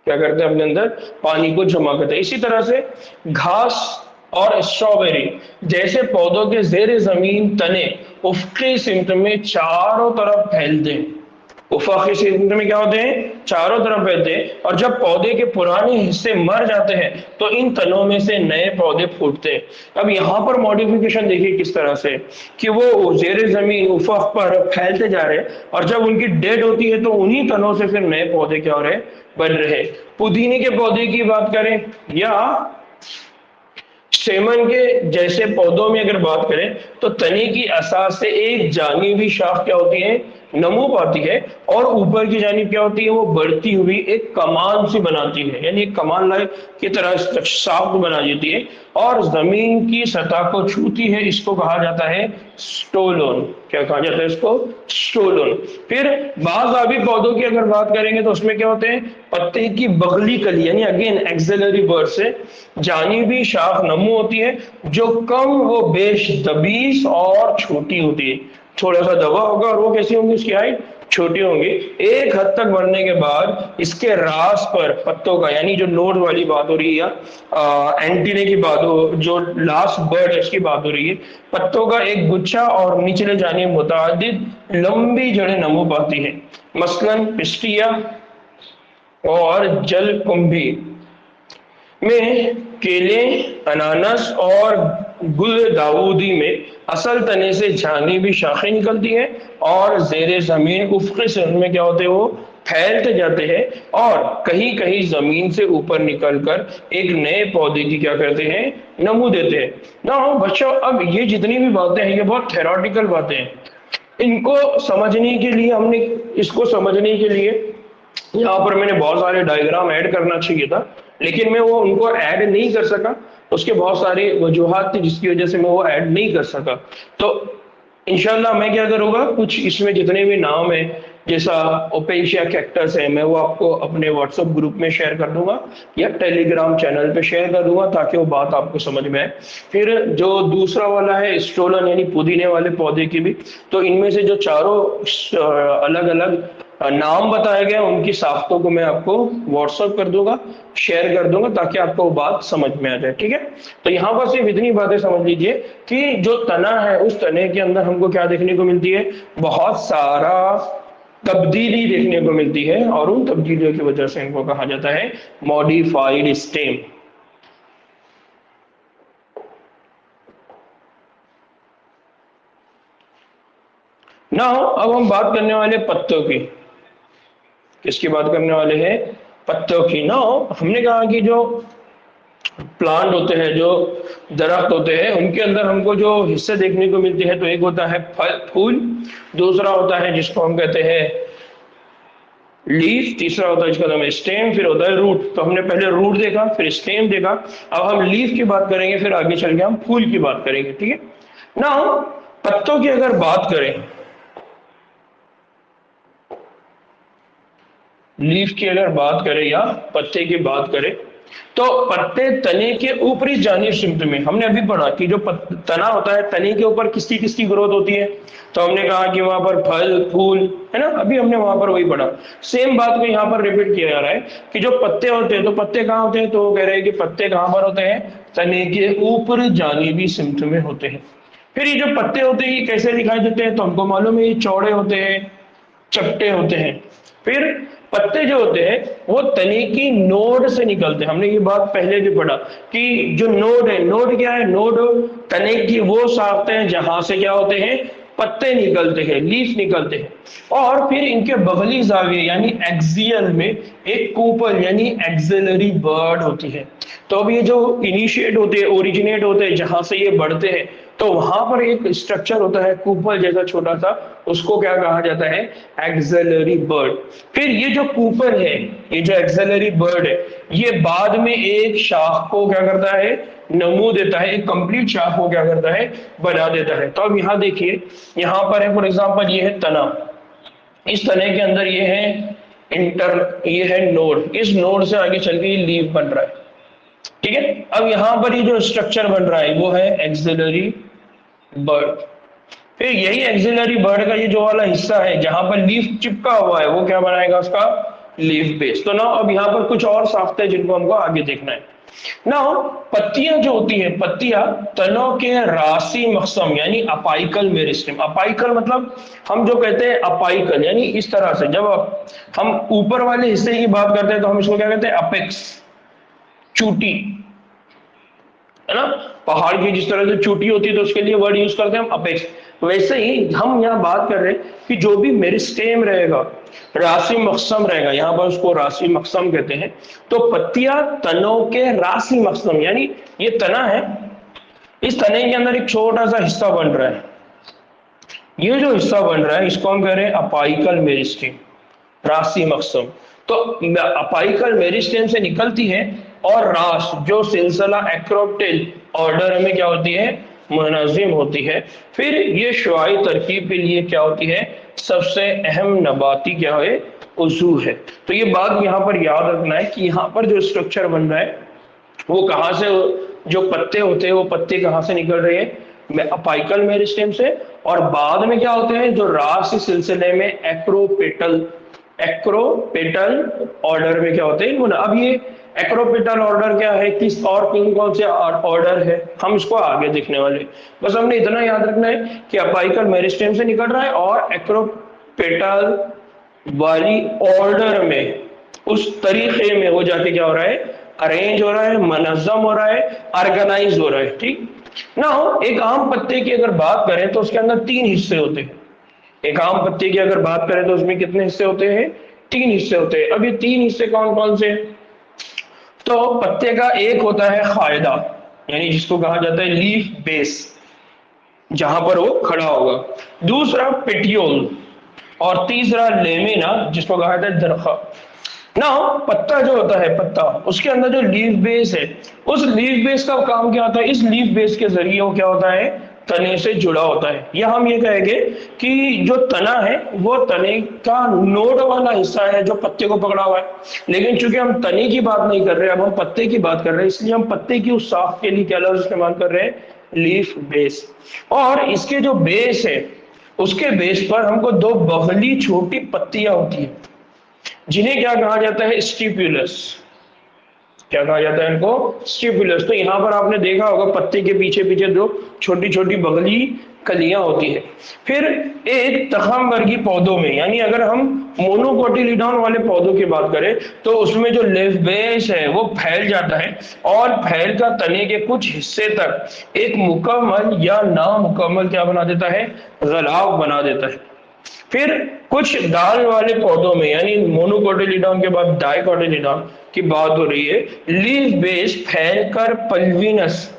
क्या करते हैं, अपने अंदर पानी को जमा करते हैं। इसी तरह से घास और स्ट्रॉबेरी जैसे पौधों के जेर जमीन तने उफकी सिमत में चारों तरफ फैलते हैं। उफकी सिमत में क्या होते हैं, चारों तरफ फैलते हैं, और जब पौधे के पुराने हिस्से मर जाते हैं तो इन तनों में से नए पौधे फूटते हैं। अब यहाँ पर मॉडिफिकेशन देखिए किस तरह से, कि वो जेर जमीन उफक पर फैलते जा रहे हैं, और जब उनकी डेड होती है तो उन्हीं तनों से फिर नए पौधे क्या हो रहे हैं, बन रहे। पुदीने के पौधे की बात करें या सेमन के जैसे पौधों में अगर बात करें, तो तने की असास से एक जानिबी शाख क्या होती है, नमू पाती है, और ऊपर की जानिब क्या होती है, वो बढ़ती हुई एक कमान सी बनाती है, यानी एक कमान लाइक की तरह शाख बना देती है, और जमीन की सतह को छूती है। इसको कहा जाता है स्टोलोन। क्या कहा जाता है इसको, स्टोलोन। फिर बाज़ाबी पौधों की अगर बात करेंगे तो उसमें क्या होते हैं, पत्ते की बगली कली, यानी अगेन एक्सिलरी वर्ड से, जानिबी शाख नमू होती है, जो कम वो बेश दबीस और छोटी होती है। थोड़ा सा दबा होगा और वो कैसी होंगी, उसकी हाइट छोटी होंगी। एक हद तक बढ़ने के बाद इसके रास पर पत्तों का, यानी जो नोड वाली बात हो रही है या एंटीने की बात हो, जो लास्ट बर्ड है उसकी बात हो रही है, पत्तों का एक गुच्छा और निचले जाने मुतादिद लंबी जड़ें नमू पाती है। मसलन पिस्टिया और जलकुंभी में केले, अनानस और गुल दाऊदी में असल तने से जानिबी शाखें निकलती हैं, और जेर जमीन उफ़क़ी सिर में क्या होते हैं, वो फैलते जाते हैं, और कहीं कहीं जमीन से ऊपर निकलकर एक नए पौधे की क्या करते हैं, नमू देते हैं ना। बच्चों, अब ये जितनी भी बातें हैं ये बहुत थेरोटिकल बातें हैं। इनको समझने के लिए हमने, इसको समझने के लिए यहाँ पर मैंने बहुत सारे डायग्राम ऐड करना चाहिए था, लेकिन मैं वो उनको ऐड नहीं कर सका। उसके बहुत सारी वजूहात थी जिसकी वजह से मैं वो ऐड नहीं कर सका। तो इंशाल्लाह मैं क्या करूँगा, कुछ इसमें जितने भी नाम है, जैसा ओपेंशिया कैक्टस है, मैं वो आपको अपने व्हाट्सएप ग्रुप में शेयर कर दूंगा या टेलीग्राम चैनल पे शेयर कर दूंगा, ताकि वो बात आपको समझ में आए। फिर जो दूसरा वाला है स्टोलन, यानी पुदीने वाले पौधे की भी, तो इनमें से जो चारों अलग अलग नाम बताए गए उनकी साख्तों को मैं आपको व्हाट्सएप कर दूंगा, शेयर कर दूंगा, ताकि आपको वो बात समझ में आ जाए। ठीक है, तो यहाँ पर सिर्फ इतनी बातें समझ लीजिए कि जो तना है, उस तने के अंदर हमको क्या देखने को मिलती है, बहुत सारा तब्दीली देखने को मिलती है, और उन तब्दीलियों की वजह से इनको कहा जाता है मॉडिफाइड स्टेम। ना अब हम बात करने वाले पत्तों की। किसकी बात करने वाले हैं, पत्तों की। ना हमने कहा कि जो प्लांट होते हैं, जो दरख्त होते हैं, उनके अंदर हमको जो हिस्से देखने को मिलते हैं, तो एक होता है फल फूल, दूसरा होता है जिसको हम कहते हैं लीफ, तीसरा होता है जिसका नाम है स्टेम, फिर होता है रूट। तो हमने पहले रूट देखा, फिर स्टेम देखा, अब हम लीफ की बात करेंगे, फिर आगे चल के हम फूल की बात करेंगे। ठीक है ना, पत्तों की अगर बात करें, लीफ की अगर बात करें या पत्ते की बात करें, तो पत्ते तने के ऊपरी जानिब सिमत में, हमने अभी पढ़ा कि जो तना होता है तने के ऊपर किसकी किसकी ग्रोथ होती है, तो हमने कहा कि वहां पर फल फूल है ना, अभी हमने वहां पर वही पढ़ा। सेम बात को यहाँ पर रिपीट किया जा रहा है कि जो पत्ते होते हैं, तो पत्ते कहाँ होते हैं, तो वो कह रहे हैं कि पत्ते कहाँ पर होते हैं, तने के ऊपर जानिबी सिमत में होते हैं। फिर ये जो पत्ते होते हैं ये कैसे दिखाई देते हैं, तो हमको मालूम है ये चौड़े होते हैं, चपटे होते हैं। फिर पत्ते जो होते हैं वो तने की नोड से निकलते हैं, हमने ये बात पहले भी पढ़ा कि जो नोड है, नोड क्या है, नोड तने की वो शाख्त है जहां से क्या होते हैं, पत्ते निकलते हैं, लीफ निकलते हैं। और फिर इनके बगली जाविये यानी एक्सियल में एक कूपल यानी एक्सिलरी बर्ड होती है। तो अब ये जो इनिशिएट होते हैं, ओरिजिनेट होते हैं, जहां से ये बढ़ते हैं, तो वहां पर एक स्ट्रक्चर होता है कूपल जैसा छोटा सा, उसको क्या कहा जाता है, एक्सिलरी बर्ड। फिर ये जो कूपल है, ये जो एक्सिलरी बर्ड है, ये बाद में एक शाख को क्या करता है, नमू देता है, एक कंप्लीट शाख को क्या करता है, बना देता है। तो अब यहाँ देखिए, यहाँ पर है फॉर एग्जाम्पल ये है तना, इस तने के अंदर ये है ये है नोड, इस नोड से आगे चल के ये लीफ बन रहा है, ठीक है। अब यहां पर ये जो स्ट्रक्चर बन रहा है वो है एक्सिलरी बर्ड। फिर यही एक्सिलरी बर्ड का ये जो वाला हिस्सा है जहां पर लीफ चिपका हुआ है, वो क्या बनाएगा, उसका लीफ बेस। तो ना अब यहाँ पर कुछ और साफ्ट है जिनको हमको आगे देखना है ना। पत्तियां जो होती है, पत्तियां तनों के रासी मकसम यानी अपाइकल मेरिस्टेम, अपाइकल मतलब हम जो कहते हैं अपाइकल यानी इस तरह से, जब हम ऊपर वाले हिस्से की बात करते हैं तो हम इसको क्या कहते हैं, अपेक्स, चूटी, है ना, पहाड़ की जिस तरह से चूटी होती है तो उसके लिए वर्ड यूज करते हैं हम अपेक्स। वैसे ही हम यहाँ बात कर रहे हैं कि जो भी मेरिस्टेम रहेगा, राशि मकसम रहेगा, यहाँ पर उसको राशि मकसम कहते हैं। तो पत्तियां तनों के राशि मकसम यानी ये तना है, इस तने के अंदर एक छोटा सा हिस्सा बन रहा है, ये जो हिस्सा बन रहा है इसको हम कह रहे हैं अपाइकल मेरिस्टेम, राशि मकसम। तो अपाइकल मेरिस्टेम से निकलती है और रास जो सिलसिला एक्रोप्टिल ऑर्डर में क्या होती है, मुनज़्ज़िम होती है। फिर ये शुआई तरकीब के लिए क्या होती है, सबसे अहम नबाती क्या है, उज़ू है। तो ये बात यहाँ पर याद रखना है कि यहाँ पर जो स्ट्रक्चर बन रहा है वो कहाँ से, जो पत्ते होते हैं वो पत्ते कहाँ से निकल रहे हैं, अपाइकल मेरिस्टेम से, और बाद में क्या होते हैं जो रास सिलसिले में एक्रोपेटल ऑर्डर में क्या होते हैं। अब ये एक्रोपेटल ऑर्डर क्या है, किस और कौन कौन से ऑर्डर है, हम इसको आगे देखने वाले। बस हमने इतना याद रखना है कि अपाइकल मेरिस्टेम से निकल रहा है और एक्रोपेटल वाली ऑर्डर में, उस तरीके में वो जाके क्या हो रहा है, अरेंज हो रहा है, मनज़्ज़म हो रहा है, ऑर्गेनाइज हो रहा है, ठीक ना। एक आम पत्ते की अगर बात करें तो उसके अंदर 3 हिस्से होते हैं। एक आम पत्ते की अगर बात करें तो उसमें कितने हिस्से होते हैं, 3 हिस्से होते हैं। अब ये 3 हिस्से कौन कौन से, तो पत्ते का एक होता है कायदा यानी जिसको कहा जाता है लीफ बेस, जहां पर वो खड़ा होगा, दूसरा पेटियोल, और तीसरा लेमिना जिसको कहा जाता है दरखा ना। पत्ता जो होता है, पत्ता, उसके अंदर जो लीफ बेस है, उस लीफ बेस का काम क्या होता है, इस लीफ बेस के जरिए वो क्या होता है, तने से जुड़ा होता है। या हम ये कहेंगे कि जो तना है वो तने का नोड वाला हिस्सा है जो पत्ते को पकड़ा हुआ है। लेकिन चूंकि हम तने की बात नहीं कर रहे, अब हम पत्ते की बात कर रहे हैं, इसलिए हम पत्ते की उस शाख के लिए क्या लफ्ज इस्तेमाल कर रहे हैं, लीफ बेस। और इसके जो बेस है उसके बेस पर हमको 2 बगली छोटी पत्तियां होती है जिन्हें क्या कहा जाता है, स्टिपुलस। क्या कहा जाता है इनको, स्टिपुलस। तो यहाँ पर आपने देखा होगा पत्ते के पीछे पीछे 2 छोटी छोटी बगली कलियां होती है। फिर एक तखम वर्गी पौधों में, यानी अगर हम मोनोकोटिलीडॉन वाले पौधों की बात करें तो उसमें जो लीफ बेस है वो फैल जाता है और फैल कर तने के कुछ हिस्से तक एक मुकम्मल या नामुकम्मल क्या बना देता है, गलाव बना देता है। फिर कुछ दाल वाले पौधों में, यानी मोनोकोटिलीडॉन के बाद डाइकोटिलीडॉन की बात हो रही है, लीफ बेस फैलकर पल्विनस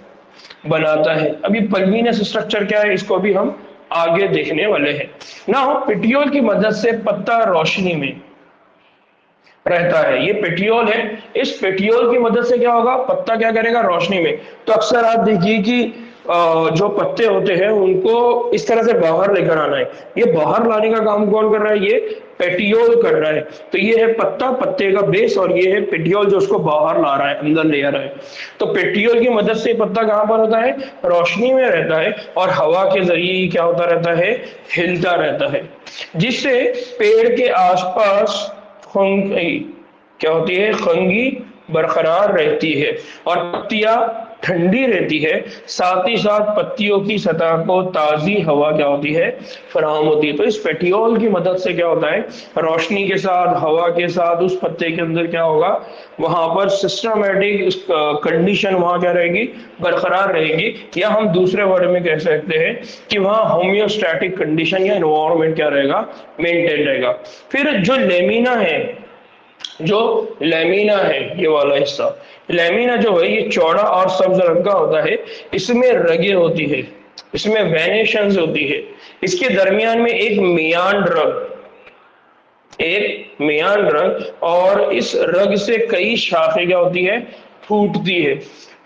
बनाता है। अभी पल्विनस स्ट्रक्चर क्या है इसको भी हम आगे देखने वाले हैं ना। पेटियोल की मदद से पत्ता रोशनी में रहता है, ये पेटियोल है, इस पेटियोल की मदद से क्या होगा, पत्ता क्या करेगा, रोशनी में। तो अक्सर आप देखिए कि जो पत्ते होते हैं उनको इस तरह से बाहर लेकर आना है। ये बाहर लाने का काम कौन कर रहा है? ये पेटियोल कर रहा है। तो ये है पत्ता, पत्ते का बेस, और ये है पेटियोल जो उसको बाहर ला रहा है, अंदर ले आ रहा है। तो पेटियोल की मदद से पत्ता कहाँ पर होता है? रोशनी में रहता है, और हवा के जरिए क्या होता रहता है? हिलता रहता है, जिससे पेड़ के आसपास क्या होती है? खंगी बरकरार रहती है और पत्तियां ठंडी रहती है। साथ ही साथ पत्तियों की सतह को ताजी हवा क्या होती है? फराहम होती है। तो इस पेटियोल की मदद से क्या होता है? रोशनी के साथ, हवा के साथ उस पत्ते के अंदर क्या होगा? वहां पर सिस्टमैटिक कंडीशन वहां क्या रहेगी? बरकरार रहेगी। या हम दूसरे वर्ड में कह सकते हैं कि वहां होम्योस्टैटिक कंडीशन या एनवायरमेंट क्या रहेगा? मेंटेन रहेगा। फिर जो लेमिना है, जो लेमिना है, ये वाला हिस्सा, लेमिना जो है ये चौड़ा और सब्ज रंग का होता है। इसमें रगे होती है, इसमें वेनेशंस होती है। इसके दरमियान में एक मियान रग, और इस रग से कई शाखें क्या होती है? फूटती है।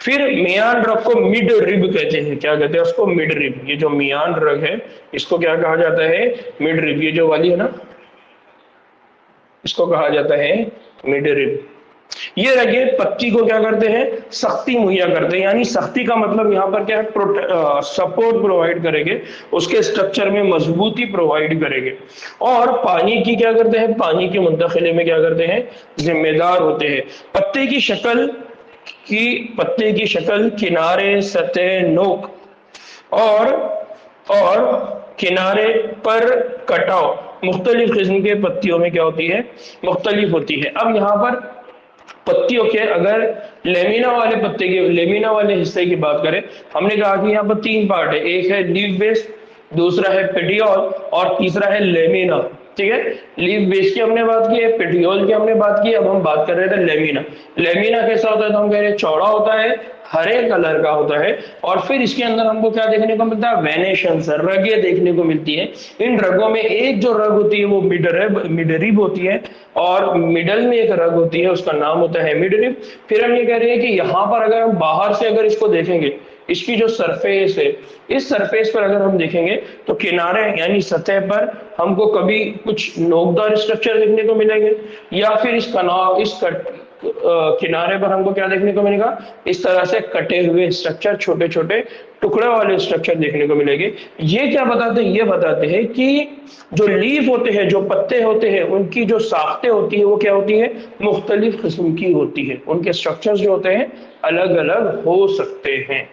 फिर मियान रग को मिड रिब कहते हैं। क्या कहते हैं उसको? Mid rib. ये जो मियान रग है इसको क्या कहा जाता है? Mid rib. ये जो वाली है ना, इसको कहा जाता है मिड रिब। ये रगे पत्ती को क्या करते हैं? सख्ती मुहैया करते हैं। यानी सख्ती का मतलब यहाँ पर क्या है? सपोर्ट प्रोवाइड करेंगे, उसके स्ट्रक्चर में मजबूती प्रोवाइड करेंगे। और पानी की क्या करते हैं? पानी की मुंतकिली में क्या करते हैं? जिम्मेदार होते हैं। पत्ते की शक्ल, किनारे, सतह, नोक और किनारे पर कटाव मुख्तलिफ किस्म के पत्तियों में क्या होती है? मुख्तलिफ होती है। अब यहाँ पर पत्तियों के अगर लेमिना वाले हिस्से की बात करें, हमने कहा कि यहाँ पर तीन पार्ट है। एक है लीफ बेस, दूसरा है पेटियोल, और तीसरा है लेमिना। ठीक है, लीफ बेस की हमने बात की है, पेटियोल की हमने बात की, अब हम बात कर रहे थे लेमिना। लेमिना कैसा होता है? तो हम कह रहे हैं चौड़ा होता है, हरे कलर का होता है, और फिर इसके अंदर हमको क्या देखने को मिलता है? वेनेशंस, रगे देखने को मिलती है। इन रगों में एक जो रग होती है वो मिडरिब होती है, और मिडल में एक रग होती है, उसका नाम होता है मिडरिब। फिर हम ये कह रहे हैं कि यहाँ पर अगर हम बाहर से अगर इसको देखेंगे, इसकी जो सरफेस है, इस सरफेस पर अगर हम देखेंगे तो किनारे यानी सतह पर हमको कभी कुछ नोकदार स्ट्रक्चर देखने को मिलेंगे, या फिर किनारे पर हमको क्या देखने को मिलेगा? इस तरह से कटे हुए स्ट्रक्चर, छोटे छोटे टुकड़े वाले स्ट्रक्चर देखने को मिलेंगे। ये क्या बताते हैं? ये बताते हैं कि जो लीफ होते हैं, जो पत्ते होते हैं, उनकी जो साख्तें होती है वो क्या होती है? मुख्तलिफ किस्म की होती है। उनके स्ट्रक्चर्स जो होते हैं अलग अलग हो सकते हैं।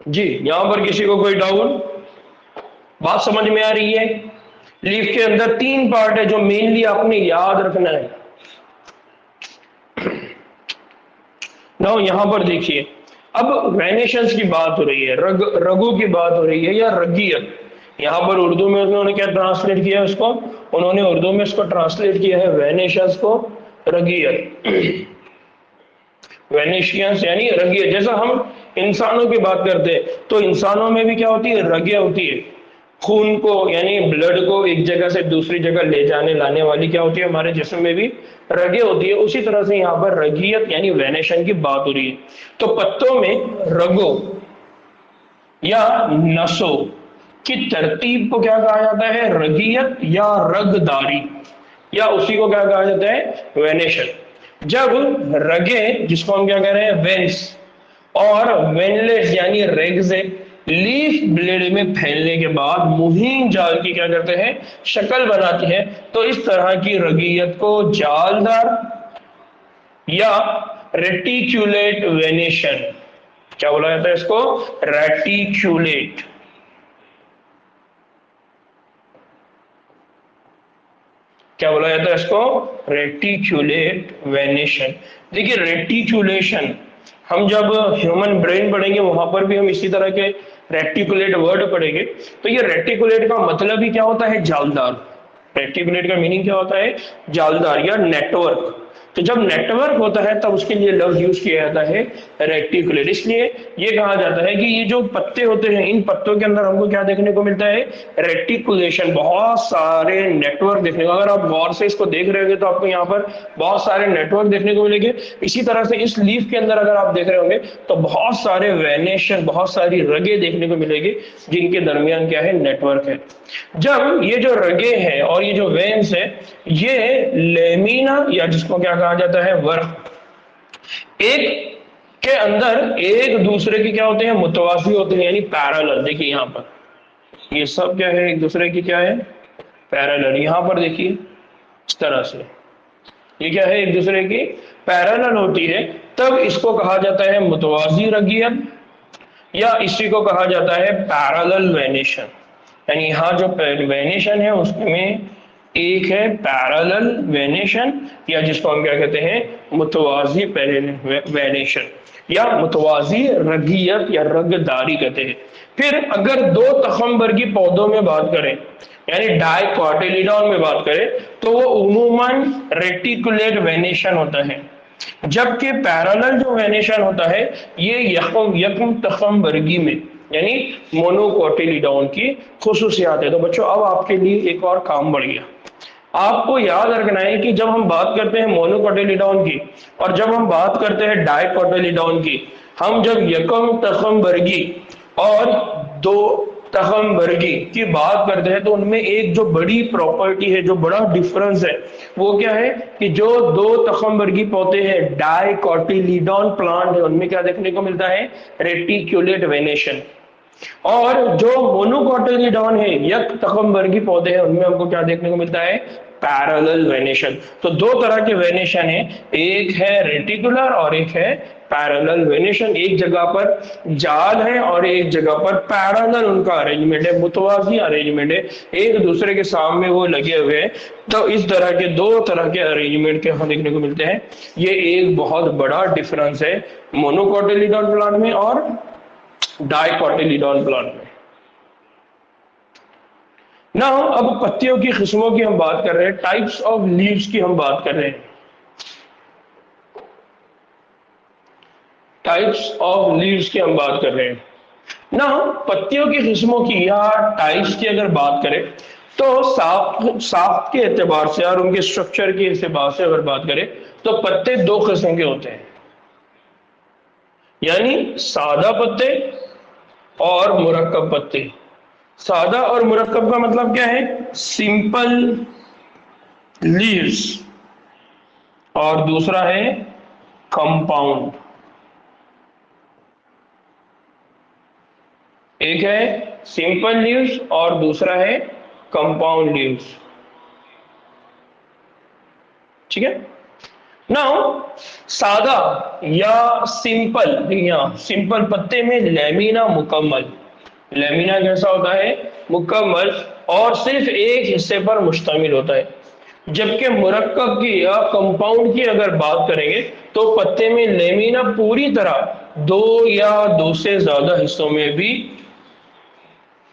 जी, यहां पर किसी को कोई डाउट? बात समझ में आ रही है? लीफ के अंदर तीन पार्ट है जो मेनली आपने याद रखना है। नाउ यहां पर देखिए, अब वेनेशंस की बात हो रही है, रगों की बात हो रही है, या रगियत। यहां पर उर्दू में उन्होंने क्या ट्रांसलेट किया है उसको? उन्होंने उर्दू में इसको ट्रांसलेट किया है वेनेशंस को रगियत। वेनेशियंस यानी रगियत। जैसा हम इंसानों की बात करते हैं तो इंसानों में भी क्या होती है? रगे होती है। खून को यानी ब्लड को एक जगह से दूसरी जगह ले जाने लाने वाली क्या होती है? हमारे जिस्म में भी रगे होती है। उसी तरह से यहाँ पर रगियत यानी वेनेशन की बात हो रही है। तो पत्तों में रगों या नसों की तरतीब को क्या कहा जाता है? रगियत या रगदारी, या उसी को क्या कहा जाता है? वेनेशन। जब रगे, जिसको हम क्या कह रहे हैं? वेन्स, और वेनलेट्स यानी रेग्स लीफ ब्लेड में फैलने के बाद मुहिम जाल की क्या करते हैं? शक्ल बनाती है। तो इस तरह की रगियत को जालदार या रेटिक्यूलेट वेनेशन, क्या बोला जाता है इसको? रेटिक्यूलेट। क्या बोला जाता है इसको? रेटिक्यूलेट वेनेशन। देखिए, रेटिक्यूलेशन हम जब ह्यूमन ब्रेन पढ़ेंगे वहां पर भी हम इसी तरह के रेटिकुलेट वर्ड पढ़ेंगे। तो ये रेटिकुलेट का मतलब ही क्या होता है? जालदार। रेटिकुलेट का मीनिंग क्या होता है? जालदार या नेटवर्क। तो जब नेटवर्क होता है तब उसके लिए लफ्ज यूज किया जाता है रेटिकुलेट। इसलिए ये कहा जाता है कि ये जो पत्ते होते हैं इन पत्तों के अंदर हमको क्या देखने को मिलता है, रेटिकुलेशन, बहुत सारे नेटवर्क देखने को। अगर आप गौर से इसको देख रहे होंगे तो आपको यहाँ पर बहुत सारे नेटवर्क देखने को मिलेंगे। इसी तरह से इस लीफ के अंदर अगर आप देख रहे होंगे तो बहुत सारे वेनेशन, बहुत सारी रगे देखने को मिलेगी जिनके दरमियान क्या है, नेटवर्क है। जब ये जो रगे हैं और ये जो वेन्स है, ये लेमिना या जिसको क्या कहा जाता है, वर्क, एक के अंदर एक दूसरे के क्या होते हैं, मुतवासी होते हैं, यानी पैरेलल। देखिए यहाँ पर ये सब क्या है, एक दूसरे की क्या है, पैरेलल। यहाँ पर देखिए इस तरह से ये क्या है, एक दूसरे की पैरेलल होती है, तब इसको कहा जाता है मुतवाजी रगियत, या इसी को कहा जाता है पैरेलल वेनेशन। यानी यहाँ जो वेनेशन है उसमें एक है पैरेलल वेनेशन, या जिसको हम क्या कहते हैं, मुतवाजी वेनेशन या मुतवाजी रगियत या रगदारी कहते हैं। फिर अगर दो तखमबरगी पौधों में बात करें, यानी डाइकोटिलीडॉन में बात करें, तो वो उमूमन रेटिकुलेट वेनेशन होता है, जबकि पैरेलल जो वेनेशन होता है ये यकम तखमबरगी में यानी मोनोकोटिलीडॉन की खुसूसियात है। तो बच्चों अब आपके लिए एक और काम बढ़ गया। आपको याद रखना है कि जब हम बात करते हैं मोनोकोटिलीडॉन की और जब हम बात करते हैं डाइकोटिलीडॉन की, हम जब यकम तखमबरगी और दो तखमबरगी की बात करते हैं तो उनमें एक जो बड़ी प्रॉपर्टी है, जो बड़ा डिफरेंस है, वो क्या है कि जो दो तखमबरगी पौधे हैं, डाइकोटिलीडॉन प्लांट है, उनमें क्या देखने को मिलता है, रेटिकुलेट वेनेशन। और जो मोनोकोटिलीडॉन है, यक तखमबरगी पौधे हैं, उनमें हमको क्या देखने को मिलता है, पैरेलल वेनेशन। तो दो तरह के वेनेशन है, एक है रेटिकुलर और एक है पैरेलल वेनेशन। एक जगह पर जाल है और एक जगह पर पैरेलल उनका अरेंजमेंट है, मुतवाजी अरेंजमेंट है, एक दूसरे के सामने वो लगे हुए हैं। तो इस तरह के दो तरह के अरेंजमेंट के हम देखने को मिलते हैं। ये एक बहुत बड़ा डिफरेंस है मोनोकोटिलीडॉन प्लांट में और डाइकोटिलीडॉन प्लांट में। ना अब पत्तियों की किस्मों की हम बात कर रहे हैं, टाइप्स ऑफ लीव्स की हम बात कर रहे हैं। टाइप्स ऑफ लीव्स की हम बात कर रहे हैं ना। पत्तियों की किस्मों की या टाइप्स की अगर बात करें तो साफ के एतबार से और उनके स्ट्रक्चर के एतबार से अगर बात करें तो पत्ते दो किस्म के होते हैं, यानी सादा पत्ते और मुरक्कब पत्ते। सादा और मुरक्कब का मतलब क्या है, सिंपल लीव्स, और दूसरा है कंपाउंड। एक है सिंपल लीव्स और दूसरा है कंपाउंड लीव्स। ठीक है। नाउ सादा या सिंपल, यहां सिंपल पत्ते में लेमिना मुकम्मल, लेमिना कैसा होता है, मुकम्मल, और सिर्फ एक हिस्से पर मुश्तमिल होता है। जबकि मुरक्कब की या कंपाउंड की अगर बात करेंगे तो पत्ते में लेमिना पूरी तरह दो या दो से ज्यादा हिस्सों में भी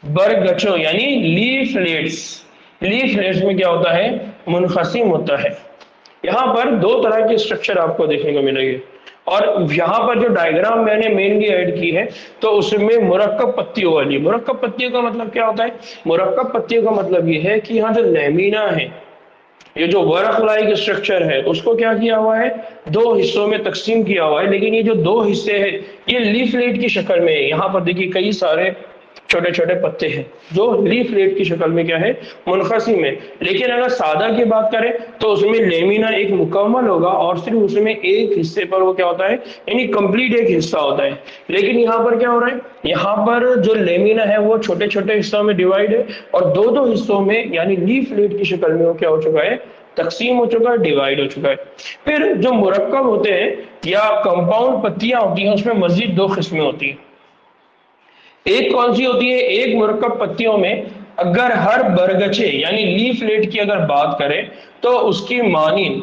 बरगचों यानी लीफलेट्स में क्या होता है, मुनक़सिम होता है। यहाँ पर दो तरह के स्ट्रक्चर आपको देखने को मिलेंगे, और यहाँ पर जो डायग्राम मैंने मेनली ऐड की है तो उसमें मुरक्कब पत्तियों वाली। मुरक्कब पत्तियों का मतलब क्या होता है, मुरक्कब पत्तियों का मतलब ये है कि यहाँ जो लेमिना है, ये जो वर्क लाइक स्ट्रक्चर है, उसको क्या किया हुआ है, दो हिस्सों में तकसीम किया हुआ है। लेकिन ये जो दो हिस्से हैं ये लीफलेट की शक्ल में है। यहाँ पर देखिए कई सारे छोटे छोटे पत्ते हैं जो लीफलेट की शक्ल में क्या है, मुनक़सिम है। लेकिन अगर सादा की बात करें तो उसमें लेमिना एक मुकम्मल होगा और सिर्फ उसमें एक हिस्से पर वो क्या होता है, यानी कंप्लीट एक हिस्सा होता है। लेकिन यहाँ पर क्या हो रहा है, यहाँ पर जो लेमिना है वो छोटे छोटे हिस्सों में डिवाइड है और दो दो हिस्सों में यानी लीफलेट की शक्ल में वो क्या हो चुका है, तकसीम हो चुका है, डिवाइड हो चुका है। फिर जो मुरक्कब होते हैं या कंपाउंड पत्तियां होती हैं उसमें मजीद दो किस्में होती हैं। एक कौन सी होती है, एक मुरक्कब पत्तियों में अगर हर बरगचे यानी लीफलेट की अगर बात करें तो उसकी मानिंद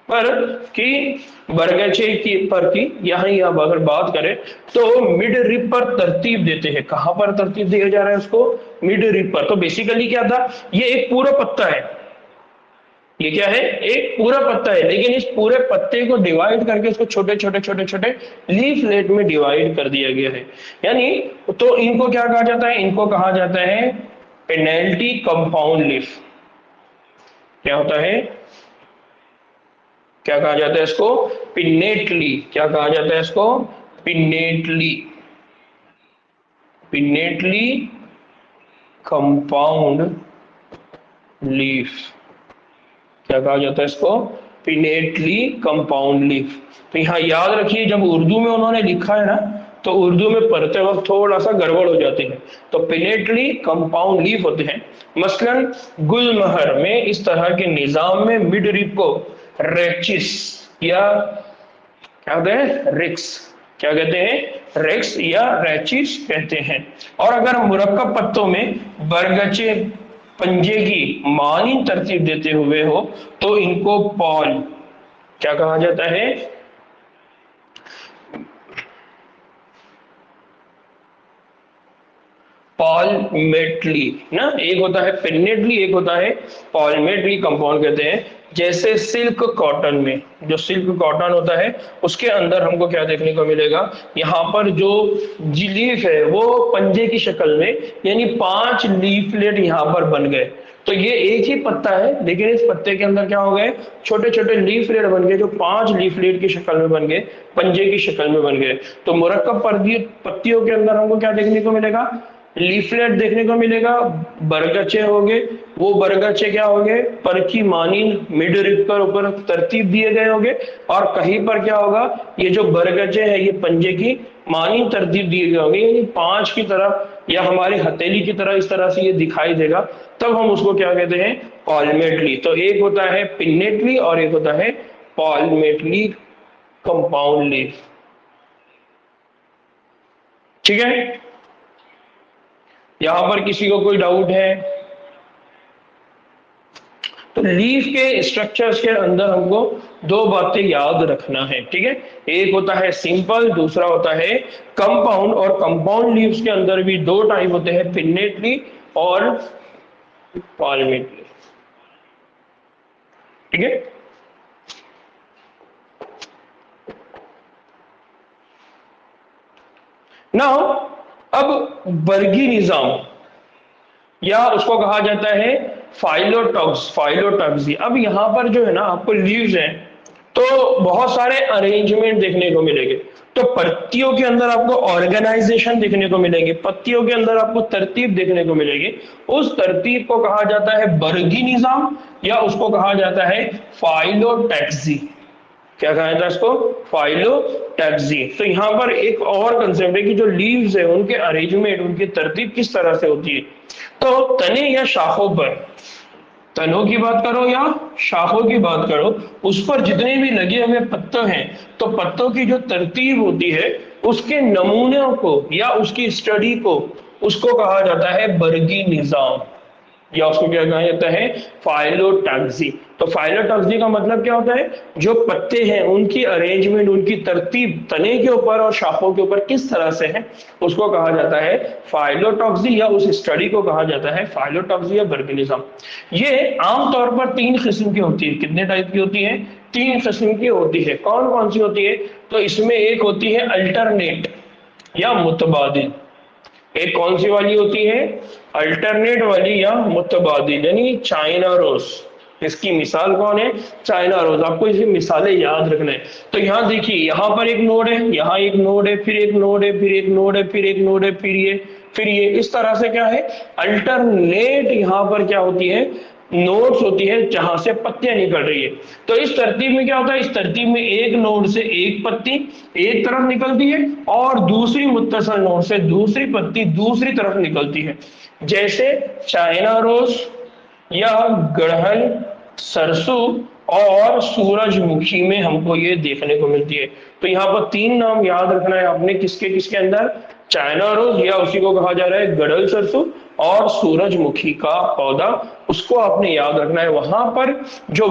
पर की बरगचे की पर की यहाँ अगर बात करें तो मिड रिप पर तरतीब देते हैं। कहां पर तरतीब दिया जा रहा है उसको, मिड रिप पर। तो बेसिकली क्या था, ये एक पूरा पत्ता है, ये क्या है, एक पूरा पत्ता है, लेकिन इस पूरे पत्ते को डिवाइड करके इसको छोटे छोटे छोटे छोटे लीफलेट में डिवाइड कर दिया गया है। यानी तो इनको क्या कहा जाता है, इनको कहा जाता है पेनल्टी कंपाउंड लीफ। क्या होता है, क्या कहा जाता है इसको, पिन्नेटली। क्या कहा जाता है इसको, पिन्नेटली, पिन्नेटली कंपाउंड लीफ। क्या कहा जाता है इसको, पिनेटली कंपाउंड लीफ। तो यहाँ याद रखिए, जब उर्दू में उन्होंने लिखा है ना, तो उर्दू में पढ़ते वक्त थोड़ा सा गड़बड़ हो जाती है। तो पिनेटली कंपाउंड लीफ होते हैं। मसलन गुलमहर में इस तरह के निजाम में मिड रिप को रेचिस या क्या कहते हैं, रिक्स, क्या कहते हैं, रेक्स या रैचिस कहते हैं। और अगर मुरक्कब पत्तों में बरगचे पंजे की मानी तरतीब देते हुए हो तो इनको पॉल, क्या कहा जाता है, पॉलमेटली ना। एक होता है पिन्नेटली, एक होता है पॉलमेटली कंपाउंड कहते हैं। जैसे सिल्क कॉटन में, जो सिल्क कॉटन होता है उसके अंदर हमको क्या देखने को मिलेगा, यहाँ पर जो लीफ है वो पंजे की शक्ल में, यानी 5 लीफलेट यहाँ पर बन गए। तो ये एक ही पत्ता है, लेकिन इस पत्ते के अंदर क्या हो गए, छोटे छोटे लीफलेट बन गए, जो 5 लीफलेट की शक्ल में बन गए, पंजे की शक्ल में बन गए। तो मुरक्कब पत्तियों के अंदर हमको क्या देखने को मिलेगा, लीफलेट देखने को मिलेगा। बरगचे हो गए, वो बरगचे क्या हो गए, पर की मानींद मिड रिप पर ऊपर तरतीब दिए गए होंगे। और कहीं पर क्या होगा, ये जो बरगचे हैं ये पंजे की मानींद तरतीब दिए गए होंगे, यानी 5 की तरह या हमारी हथेली की तरह इस तरह से ये दिखाई देगा। तब हम उसको क्या कहते हैं, पॉलमेटली। तो एक होता है पिन्नेटली और एक होता है पॉलमेटली कंपाउंड लीफ। ठीक है, यहां पर किसी को कोई डाउट है? तो लीफ के स्ट्रक्चर्स के अंदर हमको 2 बातें याद रखना है, ठीक है। एक होता है सिंपल, दूसरा होता है कंपाउंड। और कंपाउंड लीव्स के अंदर भी 2 टाइप होते हैं, पिन्नेटली और पॉलमेटली, ठीक है। नाउ अब वर्गी निजाम या उसको कहा जाता है फाइलोटॉक्स, फाइलोटॉक्सी। अब यहाँ पर जो है ना आपको लीव्स हैं, तो बहुत सारे अरेंजमेंट देखने को मिलेंगे। तो पत्तियों के अंदर आपको ऑर्गेनाइजेशन देखने को मिलेंगे, पत्तियों के अंदर आपको तरतीब देखने को मिलेगी। उस तरतीब को कहा जाता है वर्गी निजाम या उसको कहा जाता है फाइलोटैक्सी। क्या कहा जाता है इसको, फाइलोटैक्सी। तो यहाँ पर एक और कंसेप्ट है कि जो लीव्स है उनके अरेंजमेंट, उनकी तरतीब किस तरह से होती है। तो तने या शाखों पर, तनों की बात करो या शाखों की बात करो, उस पर जितने भी लगे हुए पत्ते हैं, तो पत्तों की जो तरतीब होती है उसके नमूनों को या उसकी स्टडी को, उसको कहा जाता है वर्गी निजाम या उसको क्या कहा जाता है, फाइलोटैक्सी। तो फाइलोटैक्सी का मतलब क्या होता है, जो पत्ते हैं उनकी अरेंजमेंट, उनकी तरतीब तने के ऊपर और शाखों के ऊपर किस तरह से है, उसको कहा जाता है फाइलोटैक्सी या उस स्टडी को कहा जाता है फाइलोटैक्सी या वर्गनिज्म। ये आमतौर पर 3 किस्म की होती है। कितने टाइप की होती है, 3 किस्म की होती है। कौन कौन सी होती है, तो इसमें एक होती है अल्टरनेट या मुतबादिल। एक कौन सी वाली होती है, अल्टरनेट वाली या मुतबादिल, यानी चाइना रोज। इसकी मिसाल कौन है, चाइना रोज। आपको इसी मिसालें याद रखना है। तो यहाँ देखिए, यहाँ पर एक नोड है, यहाँ एक नोड है, फिर एक नोड है, फिर एक नोड है, फिर एक नोड है, फिर ये इस तरह से क्या है, अल्टरनेट यहाँ पर क्या होती है, नोड्स होती है जहां से पत्तियां निकल रही है। तो इस तरतीब में क्या होता है, इस तरतीब में एक नोड से एक पत्ती एक तरफ निकलती है और दूसरी मुत्तसल नोड से दूसरी पत्ती दूसरी तरफ निकलती है। जैसे चाइना रोज या गड़हल, सरसों और सूरजमुखी में हमको ये देखने को मिलती है। तो यहाँ पर 3 नाम याद रखना है आपने, किसके किसके अंदर, चाइना रोज या उसी को कहा जा रहा है गड़हल सरसों, और सूरजमुखी का पौधा, उसको आपने याद रखना है। वहां पर जो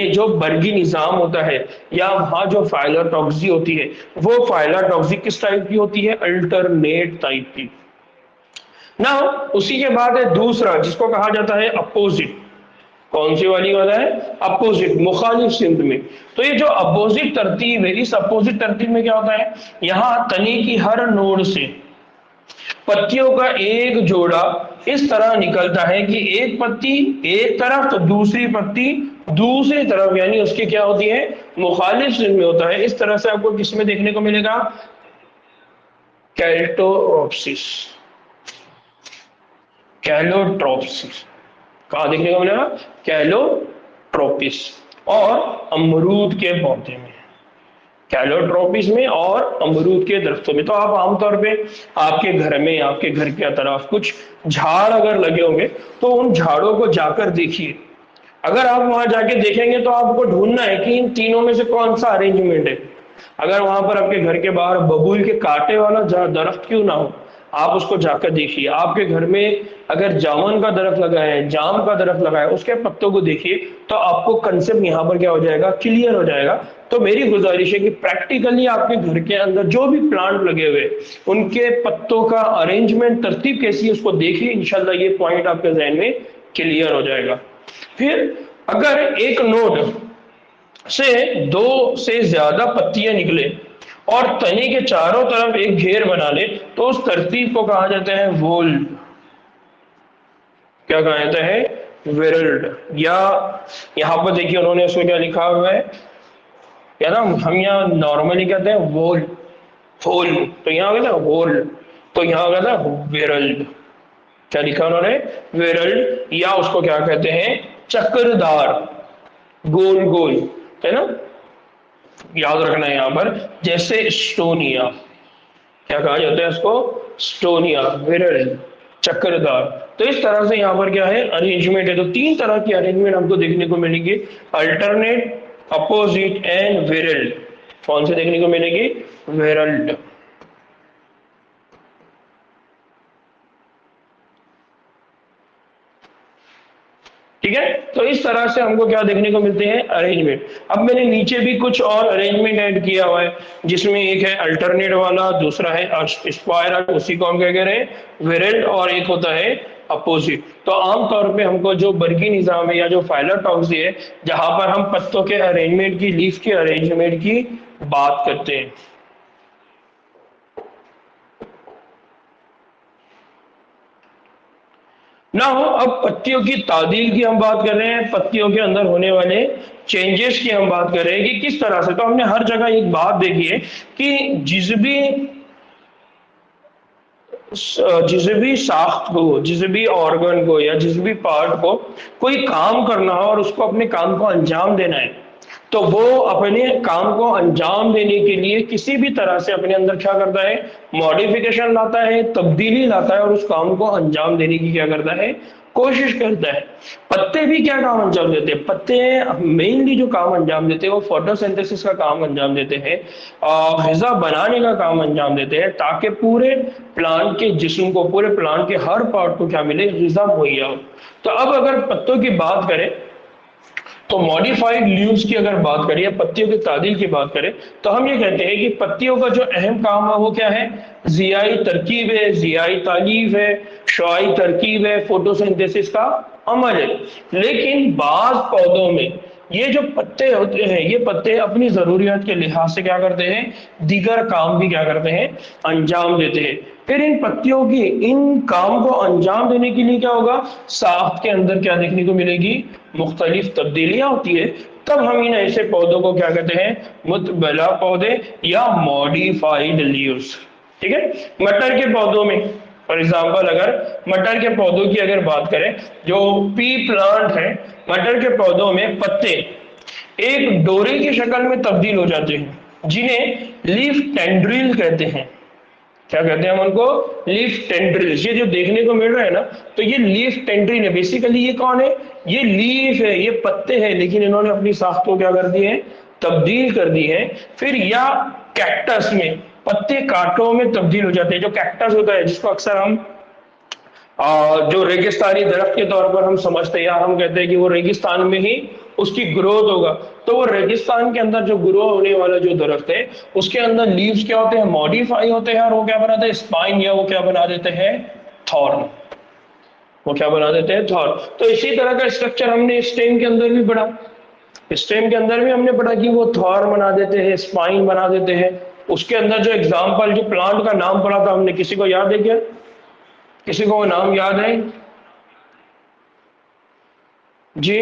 जो वर्गी निजाम होता है या वहां जो फाइलोटॉक्सी होती है, वो फाइलोटॉक्सी किस टाइप की होती है, अल्टरनेट टाइप की ना। उसी के बाद है दूसरा जिसको कहा जाता है अपोजिट। कौन सी वाली वाला है? अपोजिट, मुखालिफ सिमत में। तो ये जो अपोजिट तरतीब है, इस अपोजिट तरतीब में क्या होता है, यहाँ तने की हर नोड से पत्तियों का एक जोड़ा इस तरह निकलता है कि एक पत्ती एक तरफ तो दूसरी पत्ती दूसरी तरफ, यानी उसकी क्या होती है, मुखालिफ सिमत में होता है। इस तरह से आपको किसमें देखने को मिलेगा? कैल्टोप्सिस, कैलोट्रोप्सिस। कहा देखने को मिलेगा? कैलोट्रोपिस और अमरूद के पौधे में, कैलोट्रोपिस में और अमरूद के दरख्तों में। तो आप आमतौर पे आपके घर में, आपके घर के तरफ कुछ झाड़ अगर लगे होंगे तो उन झाड़ों को जाकर देखिए। अगर आप वहां जाके देखेंगे तो आपको ढूंढना है कि इन तीनों में से कौन सा अरेंजमेंट है। अगर वहां पर आपके घर के बाहर बबूल के कांटे वाला दरख्त क्यों ना हो, आप उसको जाकर देखिए। आपके घर में अगर जामुन का दरख्त लगा है, जाम का दरख्त लगा है, उसके पत्तों को देखिए, तो आपको कंसेप्ट यहाँ पर क्या हो जाएगा, क्लियर हो जाएगा। तो मेरी गुजारिश है कि प्रैक्टिकली आपके घर के अंदर जो भी प्लांट लगे हुए उनके पत्तों का अरेंजमेंट, तरतीब कैसी है, उसको देखिए। इंशाल्लाह ये पॉइंट आपके जहन में क्लियर हो जाएगा। फिर अगर एक नोड से दो से ज्यादा पत्तियां निकले और तने के चारों तरफ एक घेर बना ले, तो उस तरतीब को कहा जाता है वोल्ड। क्या कहा जाता है? वेरल्ड। या यहां पर देखिए उन्होंने उसमें क्या लिखा हुआ है, या ना हम यहाँ नॉर्मली कहते हैं वोल, होल, तो यहाँ होगा ना वोल, तो यहाँ होगा ना वेरल्ड। क्या लिखा उन्होंने? वेरल्ड। या उसको क्या कहते हैं? चक्रदार, गोल गोल, है ना, याद रखना है यहाँ पर। जैसे स्टोनिया, क्या कहा जाता है उसको? स्टोनिया, विरल, चक्रदार। तो इस तरह से यहाँ पर क्या है, अरेंजमेंट है। तो तीन तरह की अरेंजमेंट हमको देखने को मिलेगी, अल्टरनेट, अपोजिट एंड विरल। कौन से देखने को मिलेगी? विरल्ड। ठीक है, तो इस तरह से हमको क्या देखने को मिलते हैं? अरेंजमेंट। अब मैंने नीचे भी कुछ और अरेंजमेंट ऐड किया हुआ है, जिसमें एक है अल्टरनेट वाला, दूसरा है स्पाइरल, उसी को हम क्या कह रहे हैं? विरल्ड, और एक होता है अपोजिट। तो आमतौर पे हमको जो बर्गी निजाम है या जो फाइलोटॉक्सी है, जहां पर हम पत्तों के अरेंजमेंट की, लीफ के अरेंजमेंट की बात करते हैं। ना हो, अब पत्तियों की तादील की हम बात कर रहे हैं, पत्तियों के अंदर होने वाले चेंजेस की हम बात कर रहे हैं कि किस तरह से। तो हमने हर जगह एक बात देखी है कि जिस भी साख्त को, जिस भी ऑर्गन को या जिस भी पार्ट को कोई काम करना हो और उसको अपने काम को अंजाम देना है, तो वो अपने काम को अंजाम देने के लिए किसी भी तरह से अपने अंदर क्या करता है? मॉडिफिकेशन लाता है, तब्दीली लाता है, और उस काम को अंजाम देने की क्या करता है? कोशिश करता है। पत्ते भी क्या काम अंजाम देते हैं? पत्ते मेनली जो काम अंजाम देते हैं वो फोटोसिंथेसिस का काम अंजाम देते हैं, ग़िज़ा बनाने का काम अंजाम देते हैं, ताकि पूरे प्लांट के जिस्म को, पूरे प्लांट के हर पार्ट को क्या मिले? ग़िज़ा मुहैया हो। तो अब अगर पत्तों की बात करें, तो मॉडिफाइड लीव्स की अगर बात करें या पत्तियों की तादील की बात करें, तो हम ये कहते हैं कि पत्तियों का जो अहम काम है वो क्या है? ज़ियाई तरकीब है, ज़ियाई तालीफ है, शुआई तरकीब है, फोटोसिंथेसिस का अमल है। लेकिन बाज पौधों में ये जो पत्ते होते हैं, ये पत्ते अपनी जरूरियात के लिहाज से क्या करते हैं? दीगर काम भी क्या करते हैं? अंजाम देते हैं। फिर इन पत्तियों की इन काम को अंजाम देने के लिए क्या होगा? साख्त के अंदर क्या देखने को मिलेगी? मुख्तलिफ तब्दीलियां होती है। तब हम इन ऐसे पौधों को क्या कहते हैं? मुतबला पौधे या मॉडिफाइड लीव्स। ठीक है, मटर के पौधों में फॉर एग्जाम्पल, अगर मटर के पौधों की अगर बात करें, जो पी प्लांट है, मटर के पौधों में पत्ते एक डोरे की शक्ल में तब्दील हो जाते हैं, जिन्हें लीफ टेंड्रिल कहते हैं। क्या कहते हैं हम उनको? Leaf tendrils. ये जो देखने को मिल रहा है ना, तो ये लीफ टेंड्रिल है। बेसिकली ये कौन है? ये लीफ है, ये पत्ते हैं, लेकिन इन्होंने अपनी साख्त को क्या कर दी है? तब्दील कर दी है। फिर या कैक्टस में पत्ते कांटों में तब्दील हो जाते हैं। जो कैक्टस होता है, जिसको अक्सर हम जो रेगिस्तानी दरख्त के तौर पर हम समझते हैं, या हम कहते हैं कि वो रेगिस्तान में ही उसकी ग्रोथ होगा, तो वो रेगिस्तान के अंदर जो ग्रो होने वाला जो दरख्त है, उसके अंदर लीव्स क्या होते हैं? मॉडिफाई होते हैं, और वो क्या बनाते हैं? स्पाइन, या वो क्या बना देते हैं? थॉर्न। वो क्या बना देते हैं, थॉर। तो इसी तरह का स्ट्रक्चर हमने स्टेम के अंदर भी पढ़ा। स्टेम के अंदर भी हमने पढ़ा कि वो थॉर बना देते हैं, स्पाइन बना देते हैं। उसके अंदर जो एग्जाम्पल, जो प्लांट का नाम पढ़ा था हमने, किसी को याद है क्या? किसी को वो नाम याद है जी?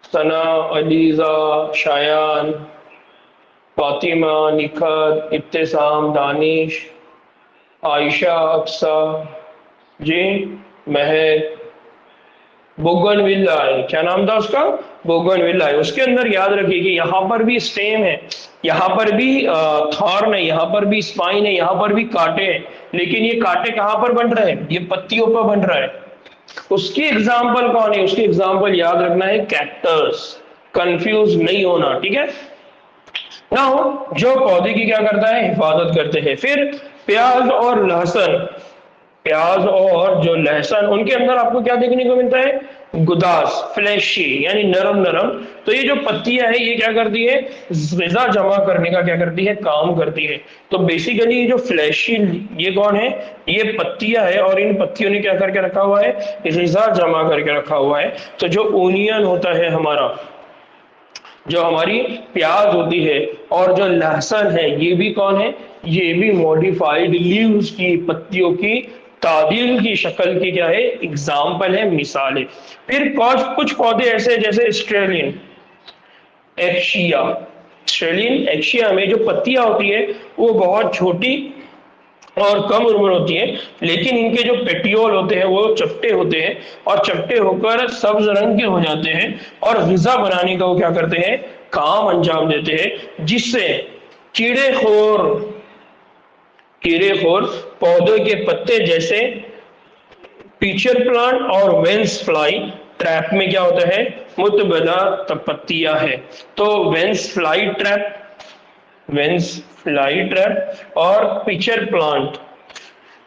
सना, अलीजा, शायान, फातिमा, निखत, इब्तिसाम, दानिश, आयशा, अक्सा जी, महक, बोगनविला है। क्या नाम था उसका? बोगनविला है। उसके अंदर याद रखिए कि यहाँ पर भी स्टेम है, यहाँ पर भी थॉर्न है, यहाँ पर भी स्पाइन है, यहाँ पर भी कांटे हैं। लेकिन ये कांटे कहाँ पर बन रहे हैं? ये पत्तियों पर बन रहा है। उसकी एग्जाम्पल कौन है? उसकी एग्जाम्पल याद रखना है, कैक्टस। कंफ्यूज नहीं होना, ठीक है ना? हो जो पौधे की क्या करता है, हिफाजत करते हैं। फिर प्याज और लहसुन, प्याज और जो लहसुन, उनके अंदर आपको क्या देखने को मिलता है? गुदास, फ्लैशी, यानी नरम नरम। तो ये जो पत्तियां है ये क्या करती है? ग़िज़ा जमा करने का क्या करती है? काम करती है। तो बेसिकली ये जो फ्लैशी, ये कौन है? ये पत्तियां है, और इन पत्तियों ने क्या करके रखा हुआ है? ग़िज़ा जमा करके रखा हुआ है। तो जो ओनियन होता है हमारा, जो हमारी प्याज होती है, और जो लहसुन है, ये भी कौन है? ये भी मॉडिफाइड लीव्स की, पत्तियों की तादील की शक्ल की क्या है? एग्जाम्पल है, मिसाल है। फिर कुछ पौधे ऐसे, जैसे ऑस्ट्रेलियन एक्शिया। ऑस्ट्रेलियन एक्शिया में जो पत्तियां होती है वो बहुत छोटी और कम उम्र होती है, लेकिन इनके जो पेटियोल होते हैं वो चपटे होते हैं, और चपटे होकर सब्ज रंग के हो जाते हैं, और ग़िज़ा बनाने का वो क्या करते हैं? काम अंजाम देते हैं, जिससे कीड़े खोर पौधे के पत्ते, जैसे पीचर प्लांट और वेंस फ्लाई ट्रैप में क्या होता है? मुतबदा पत्तियां है। तो वेंस फ्लाई ट्रैप और पिचर प्लांट,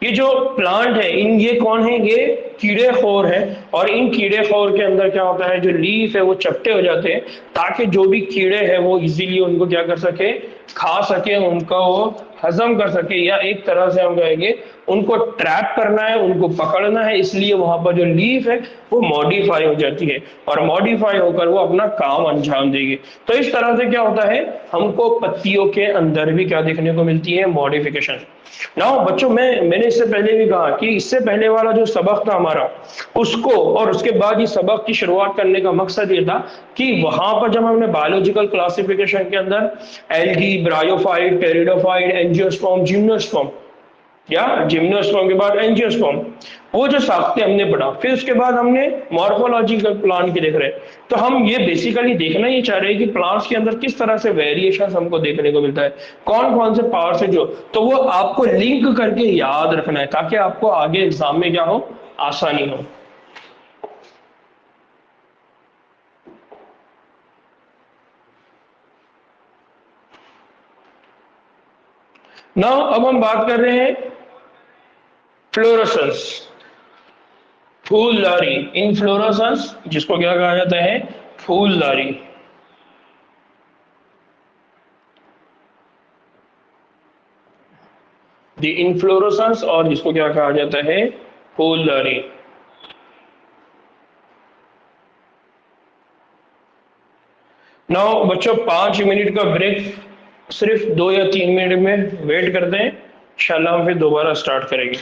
ये जो प्लांट है, इन ये कौन है? ये कीड़े खोर है। और इन कीड़े खोर के अंदर क्या होता है? जो लीफ है वो चपटे हो जाते हैं, ताकि जो भी कीड़े हैं वो इजीली उनको क्या कर सके? खा सके, उनका वो हजम कर सके, या एक तरह से हम कहेंगे उनको ट्रैप करना है, उनको पकड़ना है। इसलिए वहां पर जो लीफ है वो मॉडिफाई हो जाती है, और मॉडिफाई होकर वो अपना काम अंजाम देगी। तो इस तरह से क्या होता है? हमको पत्तियों के अंदर भी क्या देखने को मिलती है? मॉडिफिकेशन। नाउ बच्चों, मैंने इससे पहले भी कहा कि इससे पहले वाला जो सबक था हमारा, उसको और उसके बाद ये सबक की शुरुआत करने का मकसद ये था कि वहां पर जब हमने बायोलॉजिकल क्लासिफिकेशन के अंदर algae, bryophyte, pteridophyte, angiosperm, gymnosperm, या जिम्नोस्पर्म के बाद एंजियोस्पर्म, वो जो साख्ते हमने पढ़ा, फिर उसके बाद हमने मॉर्फोलॉजिकल प्लांट की देख रहे हैं। तो हम ये बेसिकली देखना ही चाह रहे हैं कि प्लांट्स के अंदर किस तरह से वेरिएशन हमको देखने को मिलता है, कौन कौन से पार्ट्स है जो, तो वो आपको लिंक करके याद रखना है, ताकि आपको आगे एग्जाम में क्या हो? आसानी हो। ना अब हम बात कर रहे हैं फ्लोरोसेंस, फूलदारी। इनफ्लोरेसेंस, जिसको क्या कहा जाता है? फूलदारी। द इनफ्लोरेसेंस, और जिसको क्या कहा जाता है? फूलदारी। नाउ बच्चों, 5 मिनट का ब्रेक, सिर्फ 2 या 3 मिनट में वेट करते हैं, इंशाल्लाह हम फिर दोबारा स्टार्ट करेंगे।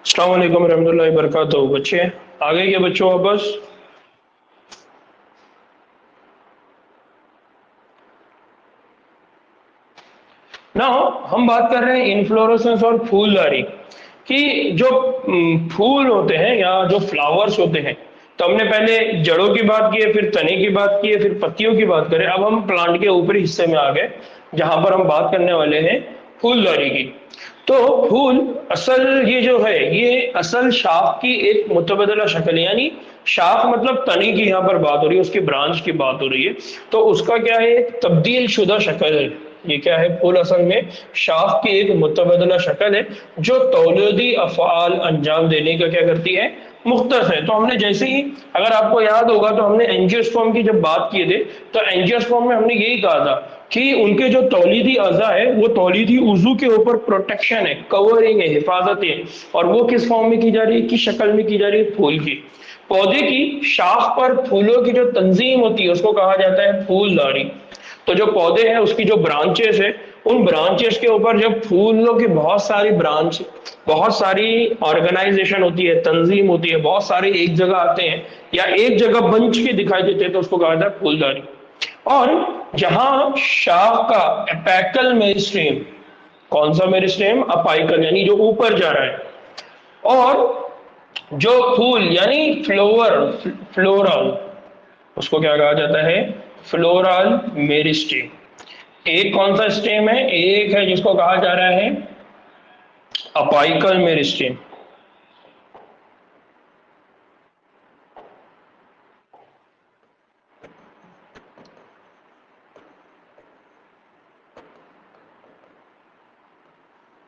अस्सलाम वालेकुम रहमतुल्लाहि बरकातहू। बच्चे आगे के बच्चों वापस ना हम बात कर रहे हैं इन्फ्लोरेसेंस और फूलदारी कि जो फूल होते हैं या जो फ्लावर्स होते हैं। तो हमने पहले जड़ों की बात की है, फिर तने की बात की है, फिर पत्तियों की बात करें। अब हम प्लांट के ऊपरी हिस्से में आ गए जहां पर हम बात करने वाले हैं फूलदारी की। तो फूल असल ये जो है ये असल शाख की एक मुतबदला शक्ल है, यानी शाख मतलब तने की यहाँ पर बात हो रही है, उसकी ब्रांच की बात हो रही है। तो उसका क्या है, एक तब्दील शुदा शक्ल है। ये क्या है, फूल असल में शाख की एक मुतबदला शक्ल है जो तौलीदी अफ़आल अंजाम देने का क्या करती है, मुख्तस है। तो हमने जैसे ही, अगर आपको याद होगा तो हमने एंजियोस्पर्म की जब बात किए थे तो एंजियोस्पर्म में हमने यही कहा था कि उनके जो तौलीदी अज़ा है वो तौलीदी उज़ू के ऊपर प्रोटेक्शन है, कवरिंग है, हिफाजत है। और वो किस फॉर्म में की जा रही है, किस शक्ल में की जा रही है, फूल की। पौधे की शाख पर फूलों की जो तंजीम होती है उसको कहा जाता है फूलदारी। तो जो पौधे हैं उसकी जो ब्रांचेस है, उन ब्रांचेस के ऊपर जब फूलों की बहुत सारी ब्रांच, बहुत सारी ऑर्गेनाइजेशन होती है, तंजीम होती है, बहुत सारे एक जगह आते हैं या एक जगह बंच के दिखाई देते हैं तो उसको कहा जाता है फूलदारी। और जहां शाख का एपेकल मेरिस्टेम, कौन सा मेरिस्टेम, अपाइकल, यानी जो ऊपर जा रहा है। और जो फूल यानी फ्लोवर, फ्लोरल, उसको क्या कहा जाता है, फ्लोरल मेरिस्टेम। एक कौन सा स्टेम है, एक है जिसको कहा जा रहा है अपाइकल मेरिस्टेम।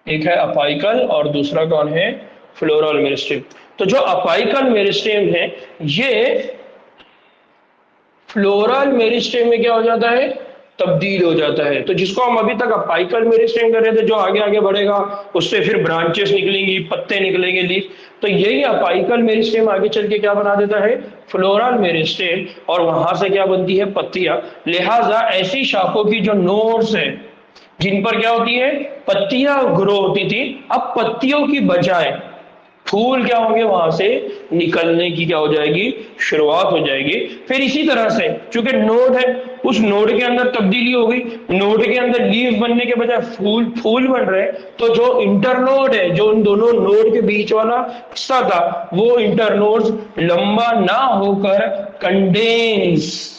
एक है अपाइकल और दूसरा कौन है, फ्लोरल मेरिस्टेम। तो जो अपाइकल मेरिस्टेम है ये फ्लोरल मेरिस्टेम में क्या हो जाता है, तब्दील हो जाता है। तो जिसको हम अभी तक अपाइकल मेरिस्टेम कर रहे थे, जो आगे आगे बढ़ेगा उससे फिर ब्रांचेस निकलेंगी, पत्ते निकलेंगे, लीफ। तो यही अपाइकल मेरिस्टेम आगे चल के क्या बना देता है, फ्लोरल मेरिस्टेम। और वहां से क्या बनती है, पत्तियां। लिहाजा ऐसी शाखों की जो नोड्स है जिन पर क्या होती है, पत्तियां ग्रो होती थी, अब पत्तियों की बजाय फूल क्या होंगे, वहां से निकलने की क्या हो जाएगी, शुरुआत हो जाएगी। फिर इसी तरह से चूंकि नोड है, उस नोड के अंदर तब्दीली हो गई, नोड के अंदर लीफ बनने के बजाय फूल फूल बन रहे हैं। तो जो इंटरनोड है, जो उन दोनों नोड के बीच वाला हिस्सा था, वो इंटरनोड लंबा ना होकर कंडेंस,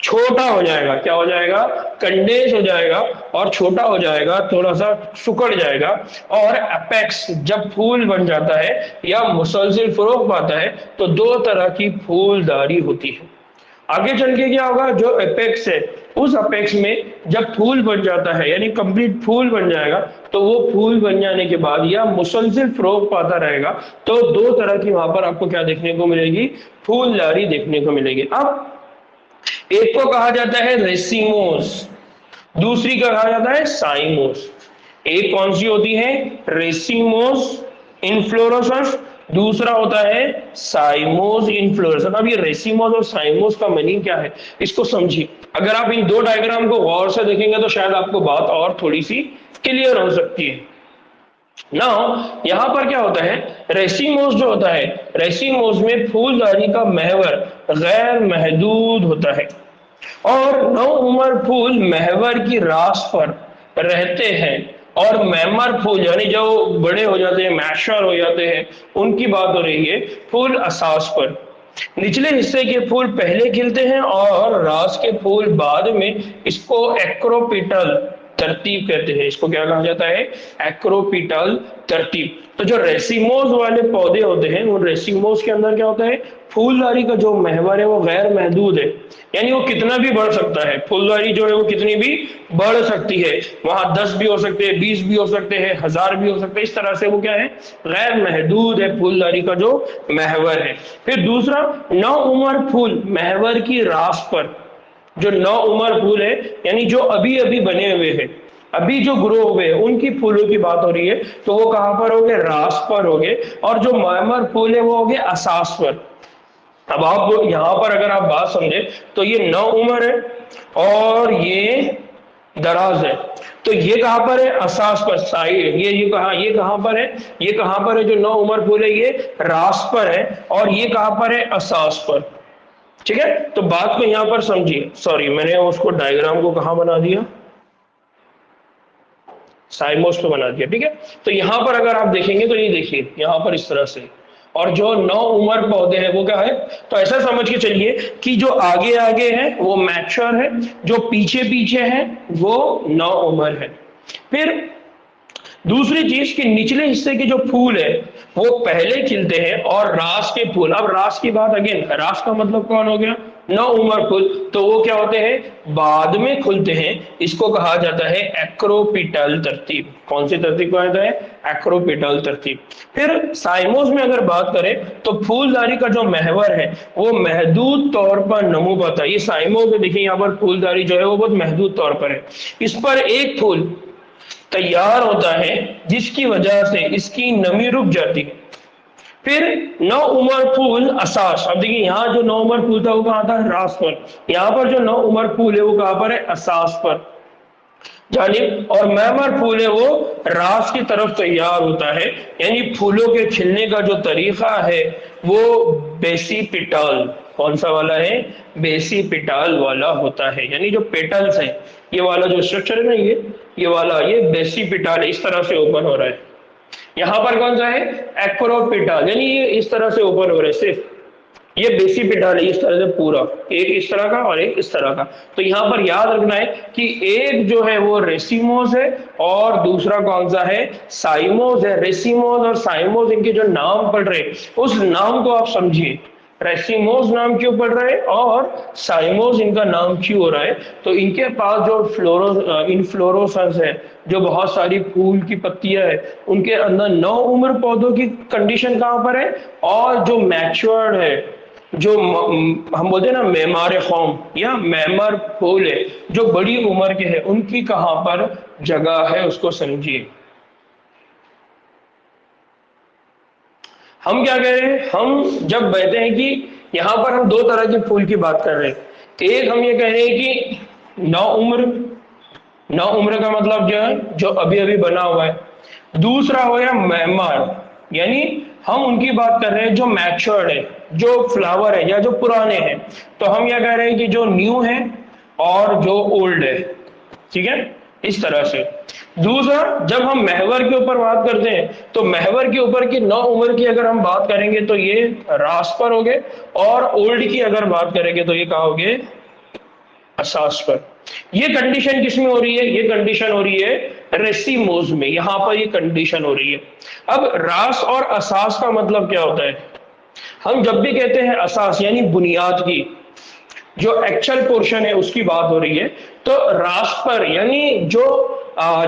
छोटा हो जाएगा। क्या हो जाएगा, कंडेंस हो जाएगा और छोटा हो जाएगा, थोड़ा सा सुकड़ जाएगा। और एपेक्स जब फूल बन जाता है या मुसलसिल फरोग पाता है तो दो तरह की फूलदारी होती है। आगे चल के क्या होगा, जो एपेक्स है उस अपेक्स में जब फूल बन जाता है, यानी कंप्लीट फूल बन जाएगा, तो वो फूल बन जाने के बाद या मुसलसिल फरोग पाता रहेगा तो दो तरह की वहां पर आपको क्या देखने को मिलेगी, फूलदारी देखने को मिलेगी। अब एक को कहा जाता है रेसिमोस, दूसरी का कहा जाता है साइमोस। एक कौन सी होती है, रेसिमोस इनफ्लोरेसेंस, दूसरा होता है साइमोस इनफ्लोरेसेंस। अब ये रेसिमोस और साइमोस का मीनिंग क्या है, इसको समझिए। अगर आप इन दो डायग्राम को गौर से देखेंगे तो शायद आपको बात और थोड़ी सी क्लियर हो सकती है। ना यहां पर क्या होता है, रेसिमोस जो होता है, रेसिमोस में फूलदारी का महवर गैर महदूद होता है और नौ उम्र फूल महवर की रास पर रहते हैं। और मैमर फूल यानी जो बड़े हो जाते हैं, मैशर हो जाते हैं, उनकी बात हो रही है फूल असास पर। निचले हिस्से के फूल पहले खिलते हैं और रास के फूल बाद में। इसको एक्रोपिटल तरतीब कहते हैं। इसको क्या कहा जाता है, एक्रोपिटल तरतीब। तो जो रेसिमोस वाले पौधे होते हैं उन रेसिमोस के अंदर क्या होता है, फूलदारी का जो महवर है वो गैर महदूद है, यानी वो कितना भी बढ़ सकता है। फूलदारी जो है वो कितनी भी बढ़ सकती है, वहां 10 भी हो सकते हैं, 20 भी हो सकते हैं, 1000 भी हो सकते हैं। इस तरह से वो क्या है, गैर महदूद है फूलदारी का जो महवर है। फिर दूसरा, नौ उम्र फूल महवर की रास पर। जो नौ उम्र फूल है यानी जो अभी अभी बने हुए हैं, अभी जो ग्रो हुए हैं, उनकी फूलों की बात हो रही है। तो वो कहां पर होंगे, रास पर होंगे। और जो मैमर फूल है वो होंगे असास पर। अब आप यहां पर अगर आप बात समझे तो ये नौ उम्र है और ये दराज है। तो ये कहां पर है? असास पर, साइड। ये कहां पर है? ये कहां पर है? जो नौ उमर फूल है ये रास पर है, और ये कहां पर है? असास पर। ठीक है, तो बात को यहां पर समझिए। सॉरी, मैंने उसको डायग्राम को कहां बना दिया? साइमोस पे बना दिया। ठीक है, तो यहां पर अगर आप देखेंगे तो ये देखिए यहां पर इस तरह से, और जो नौ उम्र पौधे हैं वो क्या है? तो ऐसा समझ के चलिए कि जो आगे आगे है वो मैच्योर है, जो पीछे पीछे है वो नौ उम्र है। फिर दूसरी चीज कि निचले हिस्से के जो फूल है वो पहले खिलते हैं, और रास के फूल, अब रास की बात, अगेन रास का मतलब कौन हो गया? नौ उम्र फूल, तो वो क्या होते हैं? बाद में खुलते हैं। इसको कहा जाता है एक्रोपिटल तरतीब। कौन सी तरतीब कहा जाता है? एक्रोपिटल तरतीब। फिर साइमोस में अगर बात करें तो फूलदारी का जो महवर है वो महदूद तौर पर नमू पाता है। ये साइमोस में देखिए यहाँ पर फूलदारी जो है वो बहुत महदूद तौर पर है। इस पर एक फूल तैयार होता है जिसकी वजह से इसकी नमी रुक जाती है। फिर नौ उमर फूल असास, अब देखिए यहाँ जो नौ उमर फूल था वो कहाँ था? रास पर। यहाँ पर जो नौ उमर फूल है वो कहाँ पर है? असास पर जानिब। और मैमर फूल है वो रास की तरफ तैयार होता है। यानी फूलों के खिलने का जो तरीका है वो बेसिपिटल, कौन सा वाला है? बेसिपिटल वाला होता है। यानी जो पेटल्स है, ये वाला जो स्ट्रक्चर है ना, ये वाला, ये बेसिपिटल इस तरह से ओपन हो रहा है। यहाँ पर कौन सा है? एक्रोपिटल, यानी ये इस तरह से ओपन हो रहा है सिर्फ। ये बेसिपिटल है इस तरह से पूरा, एक इस तरह का और एक इस तरह का। तो यहाँ पर याद रखना है कि एक जो है वो रेसिमोस है और दूसरा कौन सा है? साइमोस है। रेसिमोस और साइमोस, इनके जो नाम पढ़ रहे उस नाम को आप समझिए। रेसिमोस नाम क्यों पड़ रहा है और साइमोस इनका नाम क्यों हो रहा है? तो इनके पास जो इनफ्लोरोसेंस है, जो बहुत सारी फूल की पत्तियां है, उनके अंदर नौ उम्र पौधों की कंडीशन कहां पर है, और जो मैच्योर्ड है, जो हम बोलते हैं ना मेमार कौम या मेमर फूल है, जो बड़ी उम्र के हैं, उनकी कहां पर जगह है उसको समझिए। हम क्या कह रहे हैं? हम जब कहते हैं कि यहां पर हम दो तरह के फूल की बात कर रहे हैं। एक हम ये कह रहे हैं कि नौ उम्र, नौ उम्र का मतलब जो है जो अभी अभी बना हुआ है। दूसरा हो या मेमर, यानी हम उनकी बात कर रहे हैं जो मैच्योर्ड है, जो फ्लावर है या जो पुराने हैं। तो हम यह कह रहे हैं कि जो न्यू है और जो ओल्ड है। ठीक है, इस तरह से। दूसरा, जब हम महवर के ऊपर बात करते हैं तो महवर के ऊपर की नौ उम्र की अगर हम बात करेंगे तो ये रास पर हो गए, और ओल्ड की अगर बात करेंगे तो ये कहा हो गए? असास पर। ये कंडीशन किसमें हो रही है? ये कंडीशन हो रही है रेसिमोज में, यहां पर ये कंडीशन हो रही है। अब रास और असास का मतलब क्या होता है? हम जब भी कहते हैं असास यानी बुनियाद की, जो एक्चुअल पोर्शन है उसकी बात हो रही है, तो रास पर यानी जो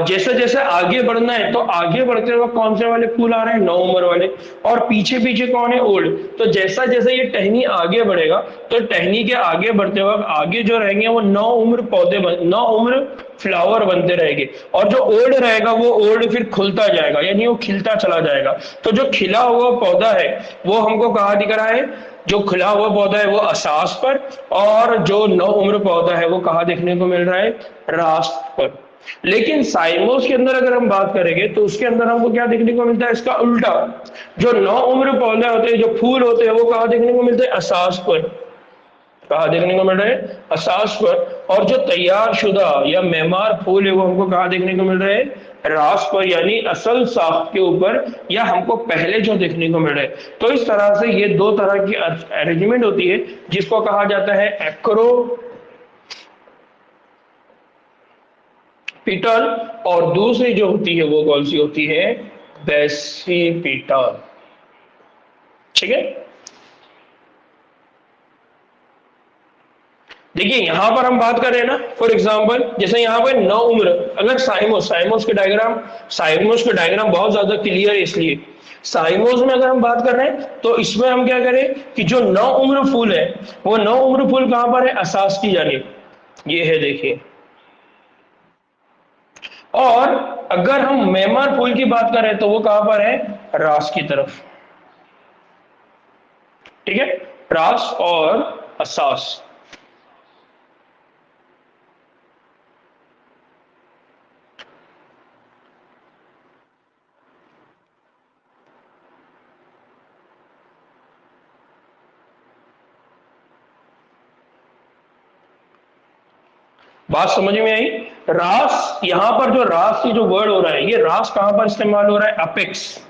जैसे जैसे आगे बढ़ना है तो आगे बढ़ते वक्त कौन से वाले फूल आ रहे हैं? नौ उम्र वाले। और पीछे पीछे कौन है? ओल्ड। तो जैसा जैसे ये टहनी आगे बढ़ेगा तो टहनी के आगे बढ़ते वक्त आगे जो रहेंगे वो नौ उम्र पौधे नौ उम्र फ्लावर बनते रहेंगे, और जो ओल्ड रहेगा वो ओल्ड फिर खुलता जाएगा, यानी वो खिलता चला जाएगा। तो जो खिला हुआ पौधा है वो हमको कहाँ दिख रहा है? जो खिला हुआ पौधा है वो असास पर, और जो नौ उम्र पौधा है वो कहाँ देखने को मिल रहा है? रास पर। लेकिन साइमोस के अंदर अगर हम बात करेंगे तो उसके अंदर हमको क्या देखने को मिलता है? इसका उल्टा। जो नौ उम्र पौधे होते हैं, जो फूल होते हैं, वो कहाँ देखने को मिलते हैं? असास पर। कहाँ देखने को मिल रहा है? असास पर। और जो तैयार शुदा या मेमार फूल है वो हमको कहाँ देखने को मिल रहा है? रास पर, यानी असल साख के ऊपर, या हमको पहले जो देखने को मिल रहा है। तो इस तरह से ये दो तरह की अरेंजमेंट होती है जिसको कहा जाता है एक्रो पीटल, और दूसरी जो होती है वो कौन सी होती है? बेसिपिटल। ठीक है, देखिए यहां पर हम बात कर रहे हैं ना, फॉर एग्जांपल जैसे यहां पर नौ उम्र, अगर साइमोस के डायग्राम बहुत ज्यादा क्लियर है, इसलिए साइमोस में अगर हम बात कर रहे हैं तो इसमें हम क्या करें कि जो नौ उम्र फूल है वो नौ उम्र फूल कहां पर है? असास की जानिब, ये है देखिए। और अगर हम मेमर फूल की बात करें तो वो कहां पर है? रास की तरफ। ठीक है, रास और असास। बात समझ में आई? रास, यहां पर जो रास ये जो वर्ड हो रहा है, ये रास कहां पर इस्तेमाल हो रहा है? अपेक्स,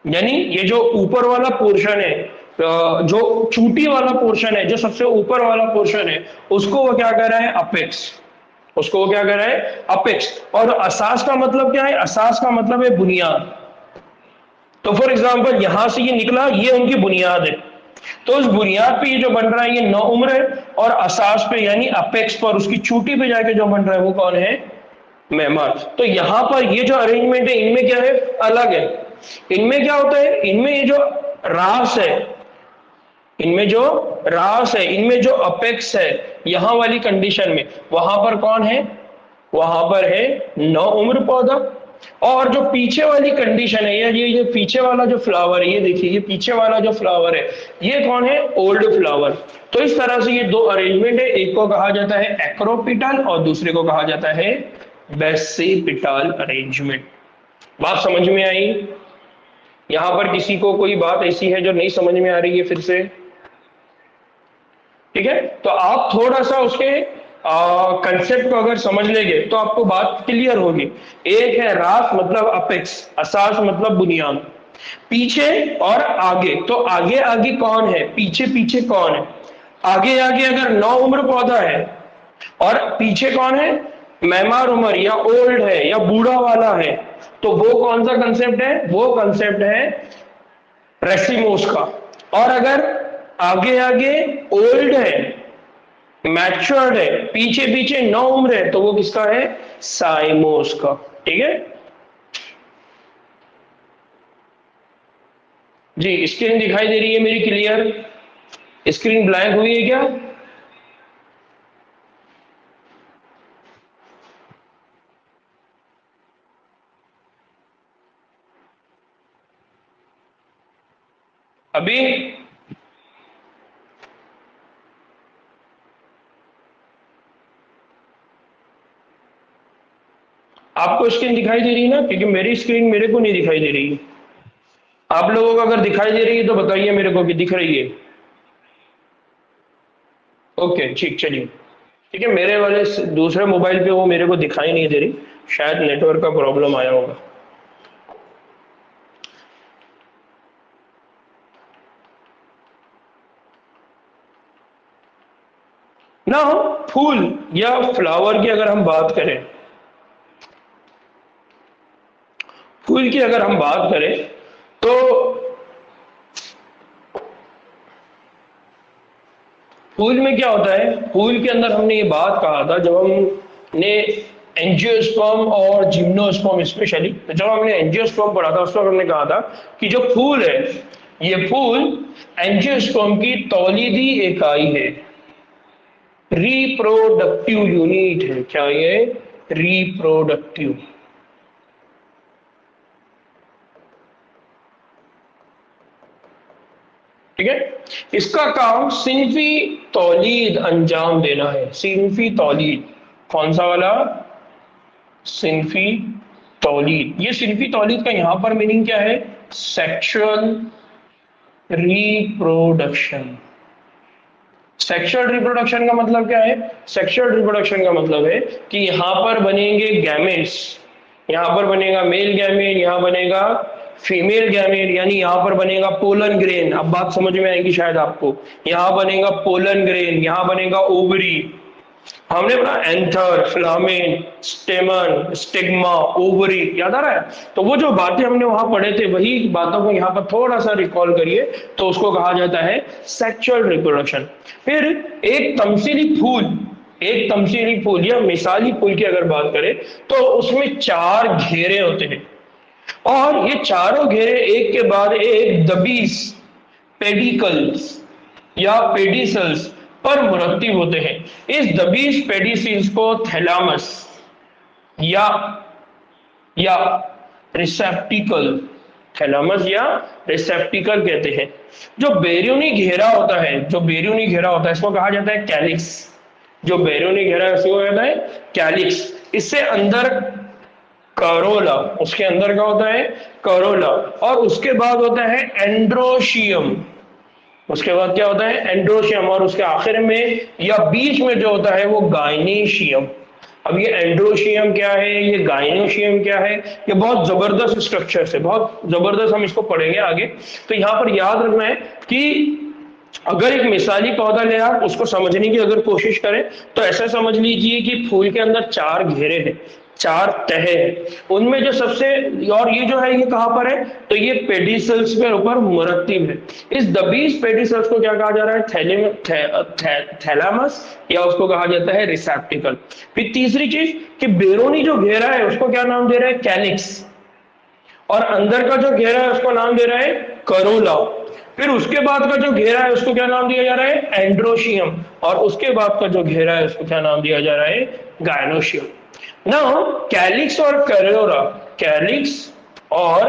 यानी ये जो ऊपर वाला पोर्शन है, जो चूटी वाला पोर्शन है, जो सबसे ऊपर वाला पोर्शन है, उसको वो क्या कर रहा है? अपेक्स। उसको वो क्या कर रहा है? अपेक्स। और असास का मतलब क्या है? असास का मतलब है बुनियाद। तो फॉर एग्जाम्पल यहां से ये निकला, ये उनकी बुनियाद है। तो उस बुनियाद पे ये जो बन रहा है, ये नौ उम्र है। और असास पे यानी अपेक्स पर, उसकी चूटी पे जाके जो बन रहा है वो कौन है? मेहमान। तो यहां पर ये जो अरेंजमेंट है, इनमें क्या है? अलग है। इनमें क्या होता है? इनमें ये जो रास है, इनमें जो रास है, इनमें जो अपेक्स है, यहां वाली कंडीशन में वहां पर कौन है? वहां पर है नौ उम्र पौधा। और जो पीछे वाली कंडीशन है, ये पीछे वाला जो फ्लावर है, ये देखिए, ये पीछे वाला जो फ्लावर है, ये कौन है? Old flower. तो इस तरह से ये दो अरेंजमेंट है, एक को कहा जाता है एक्रोपिटल और दूसरे को कहा जाता है बेसिपिटल अरेंजमेंट। बात समझ में आई? यहां पर किसी को कोई बात ऐसी है जो नहीं समझ में आ रही है? फिर से ठीक है, तो आप थोड़ा सा उसके कंसेप्ट को अगर समझ लेंगे तो आपको बात क्लियर होगी। एक है रास मतलब अपेक्स, असास मतलब बुनियाद, पीछे और आगे। तो आगे आगे कौन है? पीछे पीछे कौन है? आगे आगे अगर नौ उम्र पौधा है और पीछे कौन है? मैमार उम्र या ओल्ड है या बूढ़ा वाला है, तो वो कौन सा कंसेप्ट है? वो कंसेप्ट है रेसिमोस का। और अगर आगे आगे ओल्ड है, मैच्योर्ड है, पीछे पीछे नौ उम्र है, तो वो किसका है? साइमोस का। ठीक है जी। स्क्रीन दिखाई दे रही है मेरी क्लियर? स्क्रीन ब्लैंक हुई है क्या? अभी आपको स्क्रीन दिखाई दे रही है ना? क्योंकि मेरी स्क्रीन मेरे को नहीं दिखाई दे रही है। आप लोगों को अगर दिखाई दे रही है तो बताइए मेरे को कि दिख रही है। ओके ठीक, चलिए ठीक है। मेरे वाले दूसरे मोबाइल पे वो मेरे को दिखाई नहीं दे रही, शायद नेटवर्क का प्रॉब्लम आया होगा। ना, फूल या फ्लावर की अगर हम बात करें, फूल की अगर हम बात करें तो फूल में क्या होता है? फूल के अंदर हमने ये बात कहा था जब हमने एंजियोस्पर्म और जिम्नोस्पर्म, स्पेशली जब हमने एंजियोस्पर्म पढ़ा था, उस वक्त हमने कहा था कि जो फूल है, ये फूल एंजियोस्पर्म की तौलीदी इकाई है, रिप्रोडक्टिव यूनिट है। क्या ये? रिप्रोडक्टिव। ठीक है, इसका काम सिनफी तौलीद अंजाम देना है। सिनफी तौलीद, कौन सा वाला? सिनफी तौलीद। ये सिनफी तौलीद का यहां पर मीनिंग क्या है? Sexual reproduction. सेक्सुअल रिप्रोडक्शन का मतलब क्या है? सेक्सुअल रिप्रोडक्शन का मतलब है कि यहां पर बनेंगे गैमेट्स, यहां पर बनेगा मेल गैमेट, यहां बनेगा फीमेल गैमेट, यानी यहां पर बनेगा पोलन ग्रेन। अब बात समझ में आएगी शायद आपको। यहां बनेगा पोलन ग्रेन, यहां बनेगा ओवरी। हमने पढ़ा एंथर, फिलामेंट, स्टेमन, स्टिग्मा, ओवरी, याद आ रहा है? तो वो जो बातें हमने वहां पढ़े थे, वही बातों को यहाँ पर थोड़ा सा रिकॉल करिए, तो उसको कहा जाता है सेक्सुअल रिप्रोडक्शन। फिर एक तमसीली फूल, एक तमसीली फूल या मिसाली फूल की अगर बात करें तो उसमें चार घेरे होते हैं, और ये चारों घेरे एक के बाद एक दबीस पेडिकल्स या पेडिसल्स पर मुरत्तिब होते हैं। इस दबीस पेडिसल्स को थैलामस या या रिसेप्टिकल, थैलामस या रिसेप्टिकल कहते हैं। जो बैरूनी घेरा होता है, जो बैरूनी घेरा होता है, इसको कहा जाता है कैलिक्स। जो बैरूनी घेरा है उसको कहता है कैलिक्स। इससे अंदर करोला, उसके अंदर क्या होता है? करोला। और उसके बाद होता है एंड्रोशियम, उसके बाद क्या होता है एंड्रोशियम, और उसके आखिर में या बीच में जो होता है वो गाइनेशियम। अब ये एंड्रोशियम क्या है, ये गाइनोशियम क्या है, ये बहुत जबरदस्त स्ट्रक्चर है, बहुत जबरदस्त, हम इसको पढ़ेंगे आगे। तो यहाँ पर याद रखना है कि अगर एक मिसाली पौधा ले आप उसको समझने की अगर कोशिश करें तो ऐसा समझ लीजिए कि फूल के अंदर चार घेरे हैं, चार तह है, उनमें जो सबसे, और ये जो है ये कहाँ पर है, तो ये पेडिसल्स के ऊपर मुरतब है। इस दबीज पेडिसल्स को क्या कहा जा रहा है, थैलेमस, या उसको कहा जाता है रिसेप्टिकल। फिर तीसरी चीज कि बेरोनी जो घेरा है उसको क्या नाम दे रहा है, कैलिक्स, और अंदर का जो घेरा है उसको नाम दे रहा है करोला। फिर उसके बाद का जो घेरा है उसको क्या नाम दिया जा रहा है, एंड्रोशियम, और उसके बाद का जो घेरा है उसको क्या नाम दिया जा रहा है, गायनोशियम। नाउ कैलिक्स और करोला, कैलिक्स और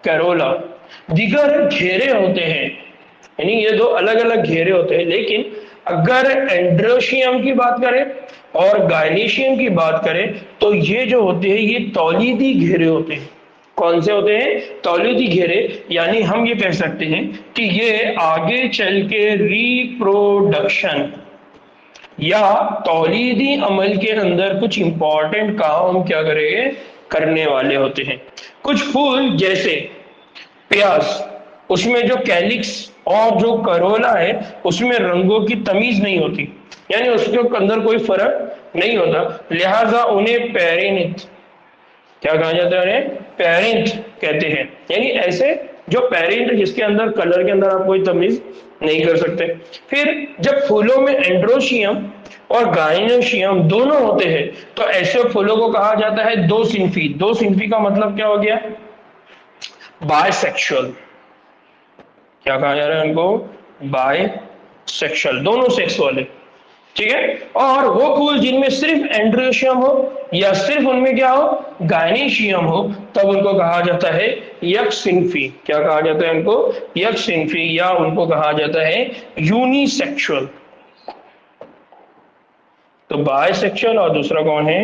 करोला दिगर घेरे होते हैं, यानी ये दो अलग अलग घेरे होते हैं। लेकिन अगर एंड्रोशियम की बात करें और गायनीशियम की बात करें तो ये जो होते हैं ये तौलीदी घेरे होते हैं। कौन से होते हैं, तौलीदी घेरे, यानी हम ये कह सकते हैं कि ये आगे चल के रिप्रोडक्शन या तौलीदी अमल के अंदर कुछ इंपॉर्टेंट काम क्या करेंगे, करने वाले होते हैं। कुछ फूल जैसे प्याज, उसमें जो कैलिक्स और जो करोला है उसमें रंगों की तमीज नहीं होती, यानी उसके अंदर कोई फर्क नहीं होता, लिहाजा उन्हें पेरिनिथ, क्या कहा जाता है, उन्हें पेरिंथ कहते हैं। यानी ऐसे जो पेरिंथ जिसके अंदर कलर के अंदर आप कोई तमीज नहीं कर सकते। फिर जब फूलों में एंड्रोशियम और गाइनोशियम दोनों होते हैं तो ऐसे फूलों को कहा जाता है दो सिंफी। दो सिंफी का मतलब क्या हो गया, बायसेक्सुअल। क्या कहा जा रहा है उनको, बायसेक्सुअल, दोनों सेक्स वाले, ठीक है। और वो फूल जिनमें सिर्फ एंड्रोशियम हो या सिर्फ उनमें क्या हो, गायनीशियम हो, तब उनको कहा जाता है यकसिंफी। क्या कहा जाता है उनको, यकसिंफी, या उनको कहा जाता है यूनिसेक्सुअल। तो बायसेक्सुअल और दूसरा कौन है,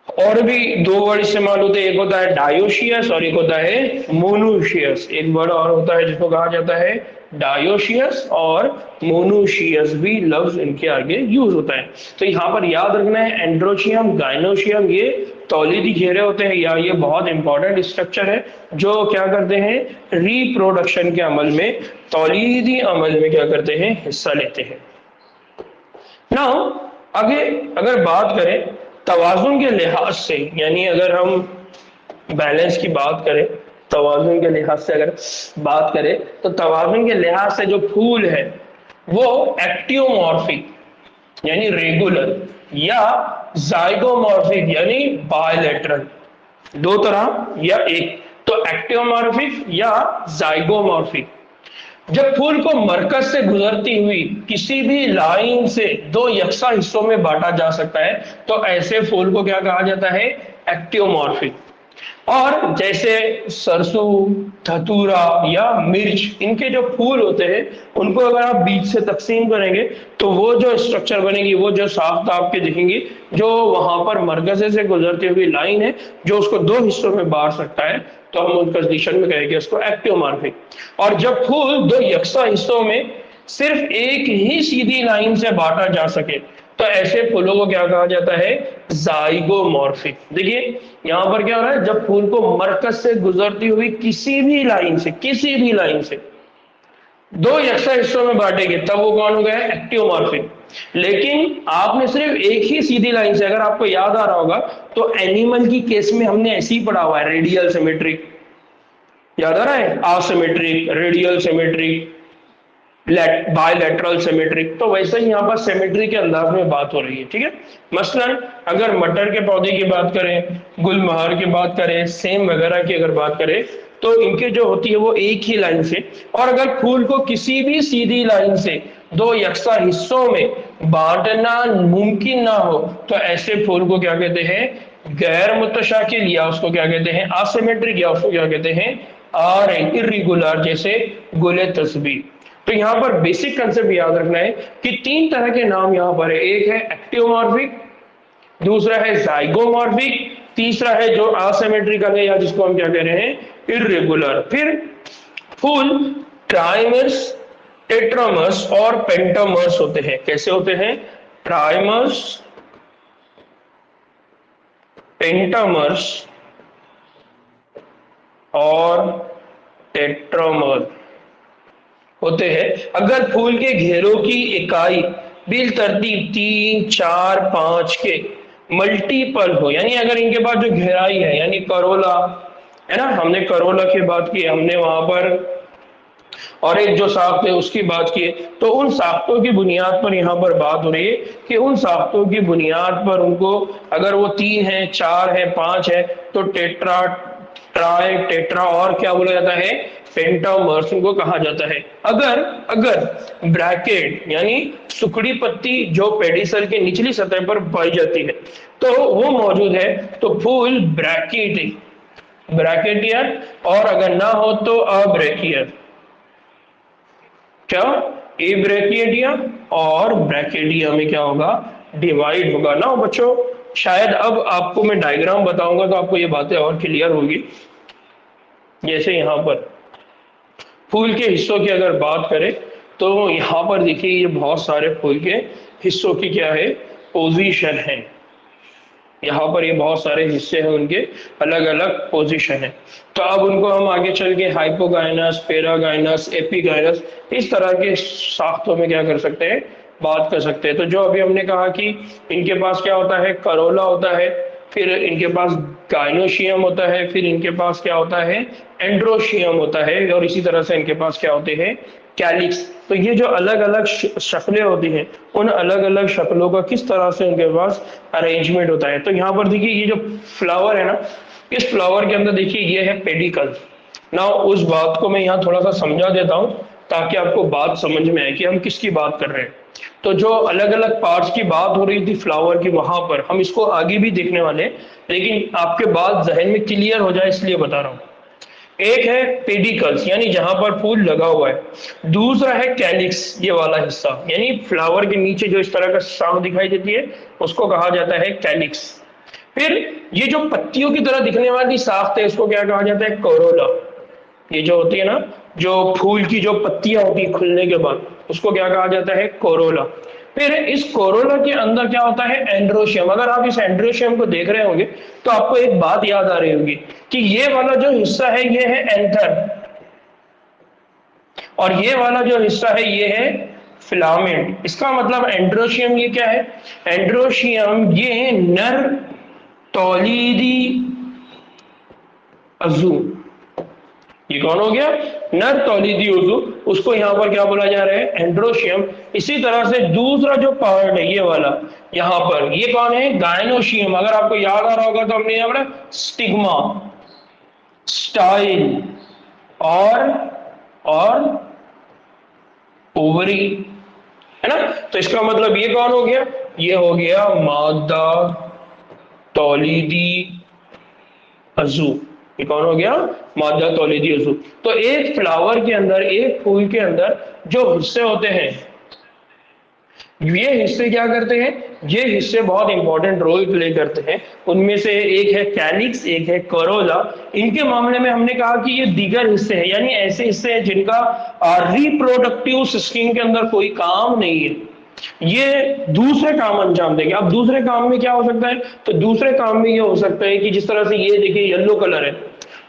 और भी दो वर्ड इस्तेमाल होते हैं, एक होता है डायोशियस और एक होता है मोनोशियस। एक वर्ड और होता है जिसको कहा जाता है डायोशियस और मोनोशियस, भी लफ्ज इनके आगे यूज होता है। तो यहाँ पर याद रखना है एंड्रोशियम, गाइनोशियम ये तौलीदी घेरे होते हैं, या ये बहुत इंपॉर्टेंट स्ट्रक्चर है जो क्या करते हैं, रिप्रोडक्शन के अमल में, तौलीदी अमल में क्या करते हैं, हिस्सा लेते हैं। नाउ आगे अगर बात करें तवाजुन के लिहाज से, यानी अगर हम बैलेंस की बात करें, तवाजुन के लिहाज से अगर बात करें तो तवाजुन के लिहाज से जो फूल है वो एक्टियोमॉर्फिक यानी रेगुलर, या जाइगोमॉर्फिक यानी बायलैटरल, दो तरह या एक, तो एक्टियोमॉर्फिक या जाइगोमॉर्फिक। जब फूल को मरकज से गुजरती हुई किसी भी लाइन से दो यकसा हिस्सों में बांटा जा सकता है तो ऐसे फूल को क्या कहा जाता है, एक्टियोमॉर्फिक। और जैसे सरसों, धतूरा या मिर्च, इनके जो फूल होते हैं उनको अगर आप बीच से तकसीम करेंगे तो वो जो स्ट्रक्चर बनेगी, वो जो साफ आपके दिखेंगी, जो वहां पर मरकजे से गुजरती हुई लाइन है जो उसको दो हिस्सों में बांट सकता है, तो हम उस कंडीशन में कहेंगे उसको एक्टियोमॉर्फिक। और जब फूल दो यकसा हिस्सों में सिर्फ एक ही सीधी लाइन से बांटा जा सके तो ऐसे फूलों को क्या कहा जाता है, जाइगोमॉर्फिक। देखिए यहां पर क्या हो रहा है, जब फूल को मरकज से गुजरती हुई किसी भी लाइन से दो यकसा हिस्सों में बांटेंगे तब वो कौन हो गया, एक्टियोमॉर्फिक। लेकिन आपने सिर्फ एक ही सीधी लाइन से, अगर आपको याद आ रहा होगा तो एनिमल की केस में हमने ऐसे ही पढ़ा हुआ है, रेडियल सिमेट्रिक, याद आ रहा है, आसिमेट्रिक, रेडियल सिमेट्रिक, बायलैटरल सिमेट्रिक। तो वैसे ही यहाँ पर सिमेट्री के अंदाज में बात हो रही है, ठीक है। मसलन अगर मटर के पौधे की बात करें, गुलमोहर की बात करें, सेम वगैरह की अगर बात करें तो इनके जो होती है वो एक ही लाइन से, और अगर फूल को किसी भी सीधी लाइन से दो यकसा हिस्सों में बांटना मुमकिन ना हो तो ऐसे फूल को क्या कहते हैं, गैर मुतशाकिल, या उसको क्या कहते हैं, असिमेट्रिक, या उसको क्या कहते हैं, और इर्रेगुलर, जैसे गुले तस्बीह। तो यहाँ पर बेसिक कंसेप्ट याद रखना है कि तीन तरह के नाम यहाँ पर है, एक है एक्टियोमॉर्फिक, दूसरा है जाइगोमॉर्फिक, तीसरा है जो असिमेट्रिकल है या जिसको हम क्या कह रहे हैं इर्रेगुलर। फिर फूल ट्राइमर्स, टेट्रामर्स और पेंटामर्स होते हैं। कैसे होते हैं? ट्राइमर्स, पेंटामर्स और टेट्रामर होते हैं। अगर फूल के घेरों की इकाई बिल तरतीब 3, 4, 5 के मल्टीपल हो, यानी अगर इनके पास जो घेराई है, यानी करोला है ना, हमने करोला की बात की, हमने वहां पर और एक जो साख्त है उसकी बात की, तो उन साख्तों की बुनियाद पर यहाँ पर बात हो रही है कि उन साख्तों की बुनियाद पर उनको, अगर वो 3 है, 4 है, 5 है, तो टेट्रा, ट्राई, टेट्रा और क्या बोला जाता है? पेंटामर्स उनको कहा जाता है। अगर अगर ब्रैकेट यानी सुखड़ी पत्ती जो पेडिसल के निचली सतह पर पाई जाती है तो वो मौजूद है, तो फूल ब्रैकेट, ब्रैकेटियर, और अगर ना हो तो अब्रैकियर। क्या? एब्रैकिएडिया और ब्रैकेडिया में क्या होगा? डिवाइड होगा ना बच्चों। शायद अब आपको मैं डायग्राम बताऊंगा तो आपको ये बातें और क्लियर होगी। जैसे यहाँ पर फूल के हिस्सों की अगर बात करें तो यहाँ पर देखिए ये बहुत सारे फूल के हिस्सों की क्या है? पोजीशन है। यहाँ पर ये बहुत सारे हिस्से हैं, उनके अलग अलग पोजीशन है। तो अब उनको हम आगे चल के हाइपोगाइनस, पैरागाइनस, एपिगाइनस इस तरह के साख्तों में क्या कर सकते हैं? बात कर सकते हैं। तो जो अभी हमने कहा कि इनके पास क्या होता है? करोला होता है, फिर इनके पास गाइनोशियम होता है, फिर इनके पास क्या होता है? एंड्रोशियम होता है, और इसी तरह से इनके पास क्या होते हैं? कैलिक्स। तो ये जो अलग अलग शक्लें होती हैं, उन अलग अलग शक्लों का किस तरह से उनके पास अरेंजमेंट होता है। तो यहाँ पर देखिए ये जो फ्लावर है ना, इस फ्लावर के अंदर देखिए ये है पेडिकल। ना उस बात को मैं यहाँ थोड़ा सा समझा देता हूँ ताकि आपको बात समझ में आए कि हम किसकी बात कर रहे हैं। तो जो अलग अलग पार्ट्स की बात हो रही थी फ्लावर की, वहां पर हम इसको आगे भी देखने वाले हैं, लेकिन आपके बात जहन में क्लियर हो जाए इसलिए बता रहा हूँ। एक है पेडिकल्स यानी जहां पर फूल लगा हुआ है, दूसरा है कैलिक्स, ये वाला हिस्सा, यानी फ्लावर के नीचे जो इस तरह का शाख दिखाई देती है उसको कहा जाता है कैलिक्स। फिर ये जो पत्तियों की तरह दिखने वाली शाख है उसको क्या कहा जाता है? कोरोला। ये जो होती है ना, जो फूल की जो पत्तियां होती है खुलने के बाद, उसको क्या कहा जाता है? कोरोला। फिर इस कोरोला के अंदर क्या होता है? एंड्रोशियम। अगर आप इस एंड्रोशियम को देख रहे होंगे तो आपको एक बात याद आ रही होगी कि ये वाला जो हिस्सा है ये है एंथर, और ये वाला जो हिस्सा है ये है फिलामेंट। इसका मतलब एंड्रोशियम ये क्या है? एंड्रोशियम ये नर तौलीदी अज़ू। ये कौन हो गया? नर तौलीदी उज़ू। उसको यहाँ पर क्या बोला जा रहा है? एंड्रोशियम। इसी तरह से दूसरा जो पार्ट है ये वाला, यहाँ पर ये कौन है? गायनोशियम। अगर आपको याद आ रहा होगा तो हमने यहाँ पर स्टिग्मा, स्टाइल और ओवरी, है ना। तो इसका मतलब ये कौन हो गया? ये हो गया मादा तौलीदी अज़ू। ये कौन हो गया? मादा तौलीदी अज़ू। तो एक फ्लावर के अंदर, एक फूल के अंदर जो हिस्से होते हैं, ये हिस्से क्या करते हैं? ये हिस्से बहुत इंपॉर्टेंट रोल प्ले करते हैं। उनमें से एक है कैलिक्स, एक है कोरोला। इनके मामले में हमने कहा कि ये दीगर हिस्से हैं, यानी ऐसे हिस्से हैं जिनका रिप्रोडक्टिव सिस्टम के अंदर कोई काम नहीं है, ये दूसरे काम अंजाम देंगे। अब दूसरे काम में क्या हो सकता है? तो दूसरे काम में ये हो सकता है कि जिस तरह से ये देखिए येलो कलर है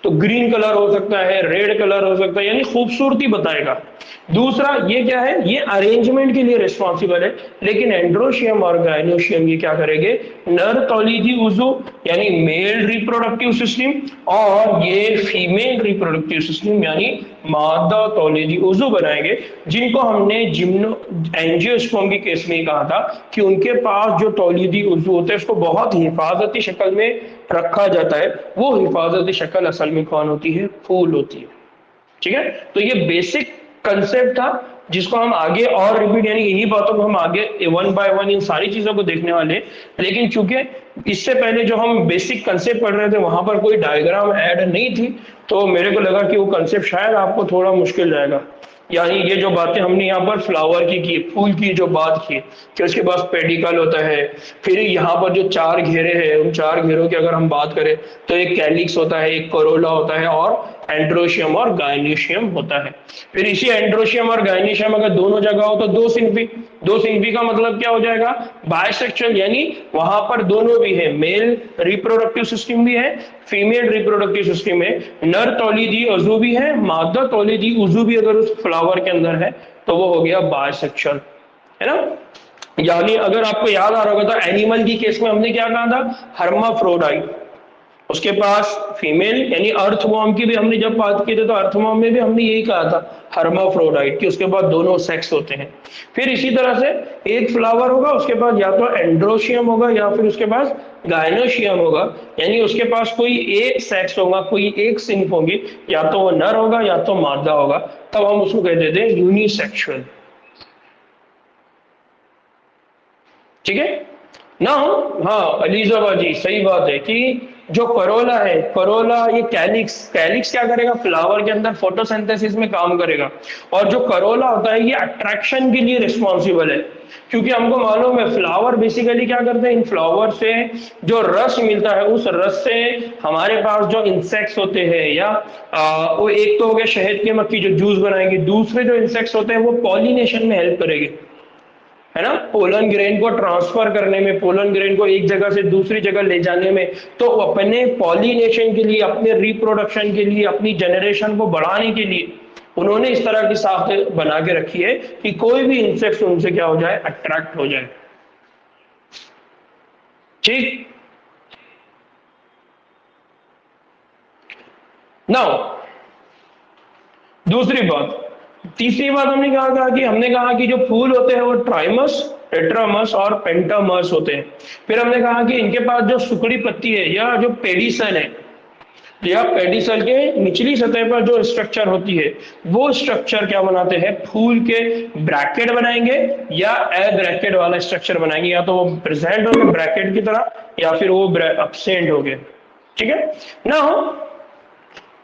तो ग्रीन कलर हो सकता है, रेड कलर हो सकता है, यानी खूबसूरती बताएगा। दूसरा ये क्या है? ये अरेंजमेंट के लिए रिस्पॉन्सिबल है। लेकिन एंड्रोशियम और गायनोशियम ये क्या करेंगे? नर तौलीदी उज़ू यानी मेल रिप्रोडक्टिव सिस्टम, और ये फीमेल रिप्रोडक्टिव सिस्टम यानी मादा तौलीदी उज़ू बनाएंगे, जिनको हमने एंजियोस्पर्म के केस में कहा था कि उनके पास जो तौलीदी उज़ू होते हैं उसको बहुत हिफाजती शक्ल में रखा जाता है। वो हिफाजती शक्ल असल में कौन होती है? फूल होती है। ठीक है, तो ये बेसिक कंसेप्ट था जिसको हम आगे और रिपीट, यानी इन्हीं बातों को हम आगे वन बाय वन इन सारी चीजों को देखने वाले हैं। लेकिन चूंकि इससे पहले जो हम बेसिक कंसेप्ट पढ़ रहे थे वहां पर कोई डायग्राम ऐड नहीं थी, तो मेरे को लगा कि वो कंसेप्ट शायद आपको थोड़ा मुश्किल जाएगा। यानी ये जो बातें हमने यहाँ पर फ्लावर की फूल की जो बात की कि उसके पास पेडिकल होता है, फिर यहाँ पर जो चार घेरे हैं उन चार घेरों की अगर हम बात करें तो एक कैलिक्स होता है, एक कोरोला होता है और एंड्रोशियम और गायनीशियम होता है। फिर इसी एंड्रोशियम और गायनीशियम अगर दोनों जगह हो तो दो सिंपी का मतलब क्या हो जाएगा, बायसेक्सुअल, यानी वहां पर दोनों भी है, मेल रिप्रोडक्टिव सिस्टम भी है, फीमेल रिप्रोडक्टिव सिस्टम है, नर तौलीदी अजू भी है, मादा तौलीदी उजू भी अगर उस फ्लावर के अंदर है तो वो हो गया बायसेक्सुअल, है ना। यानी अगर आपको याद आ रहा होगा तो एनिमल की केस में हमने क्या कहा था, हर्माफ्रोडाइट, उसके पास फीमेल यानी अर्थवॉर्म की भी हमने जब बात की थी तो अर्थवॉर्म में भी हमने यही कहा था हर्माफ्रोडाइट कि उसके पास दोनों सेक्स होते हैं। फिर इसी तरह से एक फ्लावर होगा उसके पास या तो एंड्रोशियम होगा या फिर उसके पास गायनोशियम होगा, यानी उसके पास कोई एक सेक्स होगा, कोई एक सिंफ होगी, या तो वो नर होगा या तो मादा होगा, तब हम उसको कहते थे यूनिसेक्सुअल। ठीक है ना। हाँ अलीजाबा जी सही बात है कि जो करोला है, करोला ये कैलिक्स क्या करेगा, फ्लावर के अंदर फोटोसिंथेसिस में काम करेगा, और जो करोला होता है ये अट्रैक्शन के लिए रिस्पॉन्सिबल है, क्योंकि हमको मालूम है फ्लावर बेसिकली क्या करते हैं, इन फ्लावर से जो रस मिलता है उस रस से हमारे पास जो इंसेक्ट्स होते हैं या वो एक तो हो गया शहद की मक्खी जो जूस बनाएंगे, दूसरे जो इंसेक्ट्स होते हैं वो पॉलिनेशन में हेल्प करेंगे, है ना, पोलन ग्रेन को ट्रांसफर करने में, पोलन ग्रेन को एक जगह से दूसरी जगह ले जाने में। तो अपने पॉलिनेशन के लिए, अपने रिप्रोडक्शन के लिए, अपनी जनरेशन को बढ़ाने के लिए उन्होंने इस तरह की साख्त बना के रखी है कि कोई भी इंसेक्ट उनसे क्या हो जाए, अट्रैक्ट हो जाए। ठीक, नाउ दूसरी बात, तीसरी बात हमने कहा कि जो फूल होते हैं वो ट्राइमस, टेट्रामस और पेंटामस होते हैं। फिर हमने कहा कि इनके पास जो सुकड़ी पत्ती है या जो पेडिसल है या पेडिसल के निचली सतह पर जो स्ट्रक्चर होती है वो स्ट्रक्चर क्या बनाते हैं, फूल के ब्रैकेट बनाएंगे या ए ब्रैकेट वाला स्ट्रक्चर बनाएंगे, या तो वो प्रेजेंट होंगे ब्रैकेट की तरह या फिर वो एब्सेंट हो गए। ठीक है ना।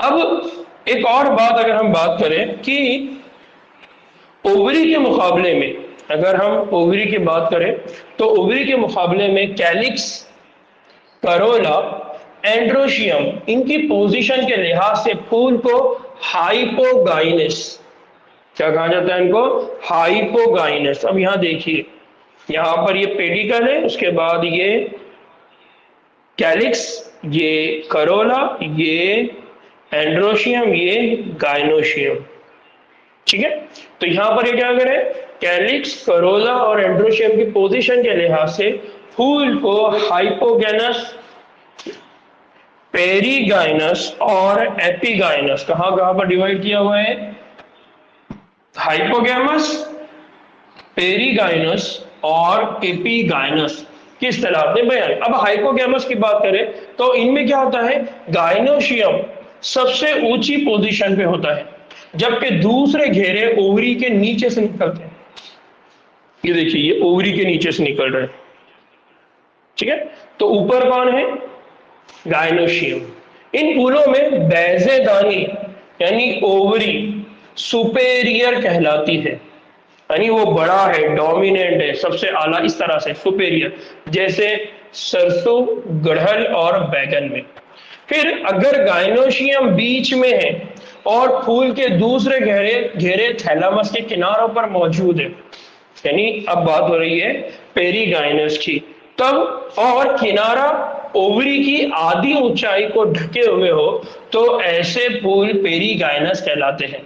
अब एक और बात अगर हम बात करें कि ओवरी के मुकाबले में, अगर हम ओवरी की बात करें तो ओवरी के मुकाबले में कैलिक्स, करोला, एंड्रोशियम, इनकी पोजीशन के लिहाज से फूल को हाइपोगाइनस, क्या कहा जाता है इनको, हाइपोगाइनस। अब यहां देखिए, यहां पर ये पेडिकल है, उसके बाद ये कैलिक्स, ये करोला, ये एंड्रोशियम, ये गायनोशियम। ठीक है, तो यहां पर ये क्या करें, कैलिक्स, करोला और एंड्रोशियम की पोजीशन के लिहाज से फूल को हाइपोगेनस, पेरीगाइनस और एपिगाइनस कहां पर डिवाइड किया हुआ है, हाइपोगेमस, पेरीगाइनस और एपिगाइनस किस तरह से बयान। अब हाइपोगेमस की बात करें तो इनमें क्या होता है, गायनोशियम सबसे ऊंची पोजीशन पे होता है, जबकि दूसरे घेरे ओवरी के नीचे से निकलते हैं। ये देखिए, ये ओवरी के नीचे से निकल रहे हैं। ठीक है, तो ऊपर कौन है, गायनोशियम। इन फूलों में बैजेदानी यानी ओवरी सुपेरियर कहलाती है, यानी वो बड़ा है, डोमिनेंट है, सबसे आला, इस तरह से सुपेरियर, जैसे सरसों, गुड़हल और बैगन में। फिर अगर गायनोशियम बीच में है और फूल के दूसरे घेरे थैलामस के किनारों पर मौजूद है, यानी अब बात हो रही है पेरीगाइनस की, तब और किनारा ओवरी की आधी ऊंचाई को ढके हुए हो तो ऐसे फूल पेरीगाइनस कहलाते हैं।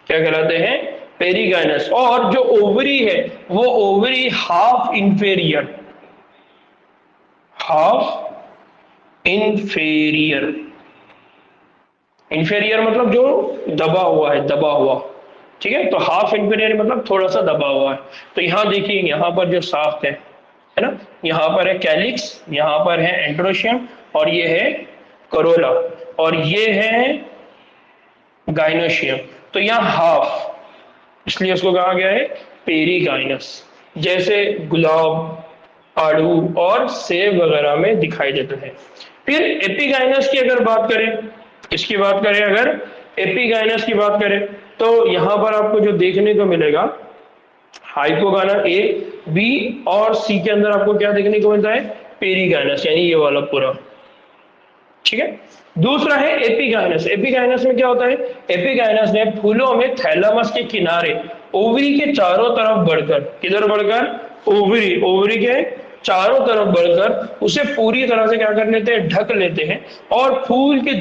क्या कहलाते हैं, पेरीगाइनस। और जो ओवरी है वो ovary half inferior, half inferior, inferior मतलब जो दबा हुआ है, दबा हुआ। ठीक है, तो हाफ इंफीरियर मतलब थोड़ा सा दबा हुआ है। तो यहां देखिए, यहां पर जो साफ्ट है ना, यहां पर है कैलिक्स, यहां पर है एंड्रोशियम और ये है करोला और ये है गायनोशियम। तो यहाँ हाफ, इसलिए उसको कहा गया है पेरीगाइनस, जैसे गुलाब, आड़ू और सेब वगैरह में दिखाई देते हैं। फिर एपिगाइनस की अगर बात करें, इसकी बात करें अगर, एपिगाइनस की बात करें तो यहां पर आपको जो देखने को मिलेगा हाइपोगाना ए, बी और सी के अंदर आपको क्या देखने को मिलता है, पेरीगाइनस, यानी ये वाला पूरा। ठीक है। दूसरा है एपिगाइनस। एपिगाइनस में क्या होता है, एपिगाइनस में फूलों में थैलेमस के किनारे ओवरी के चारों तरफ बढ़कर, किधर बढ़कर, ओवरी, ओवरी के चारों तरफ बढ़कर उसे पूरी तरह से क्या कर लेते हैं, ढक लेते हैं और फूल के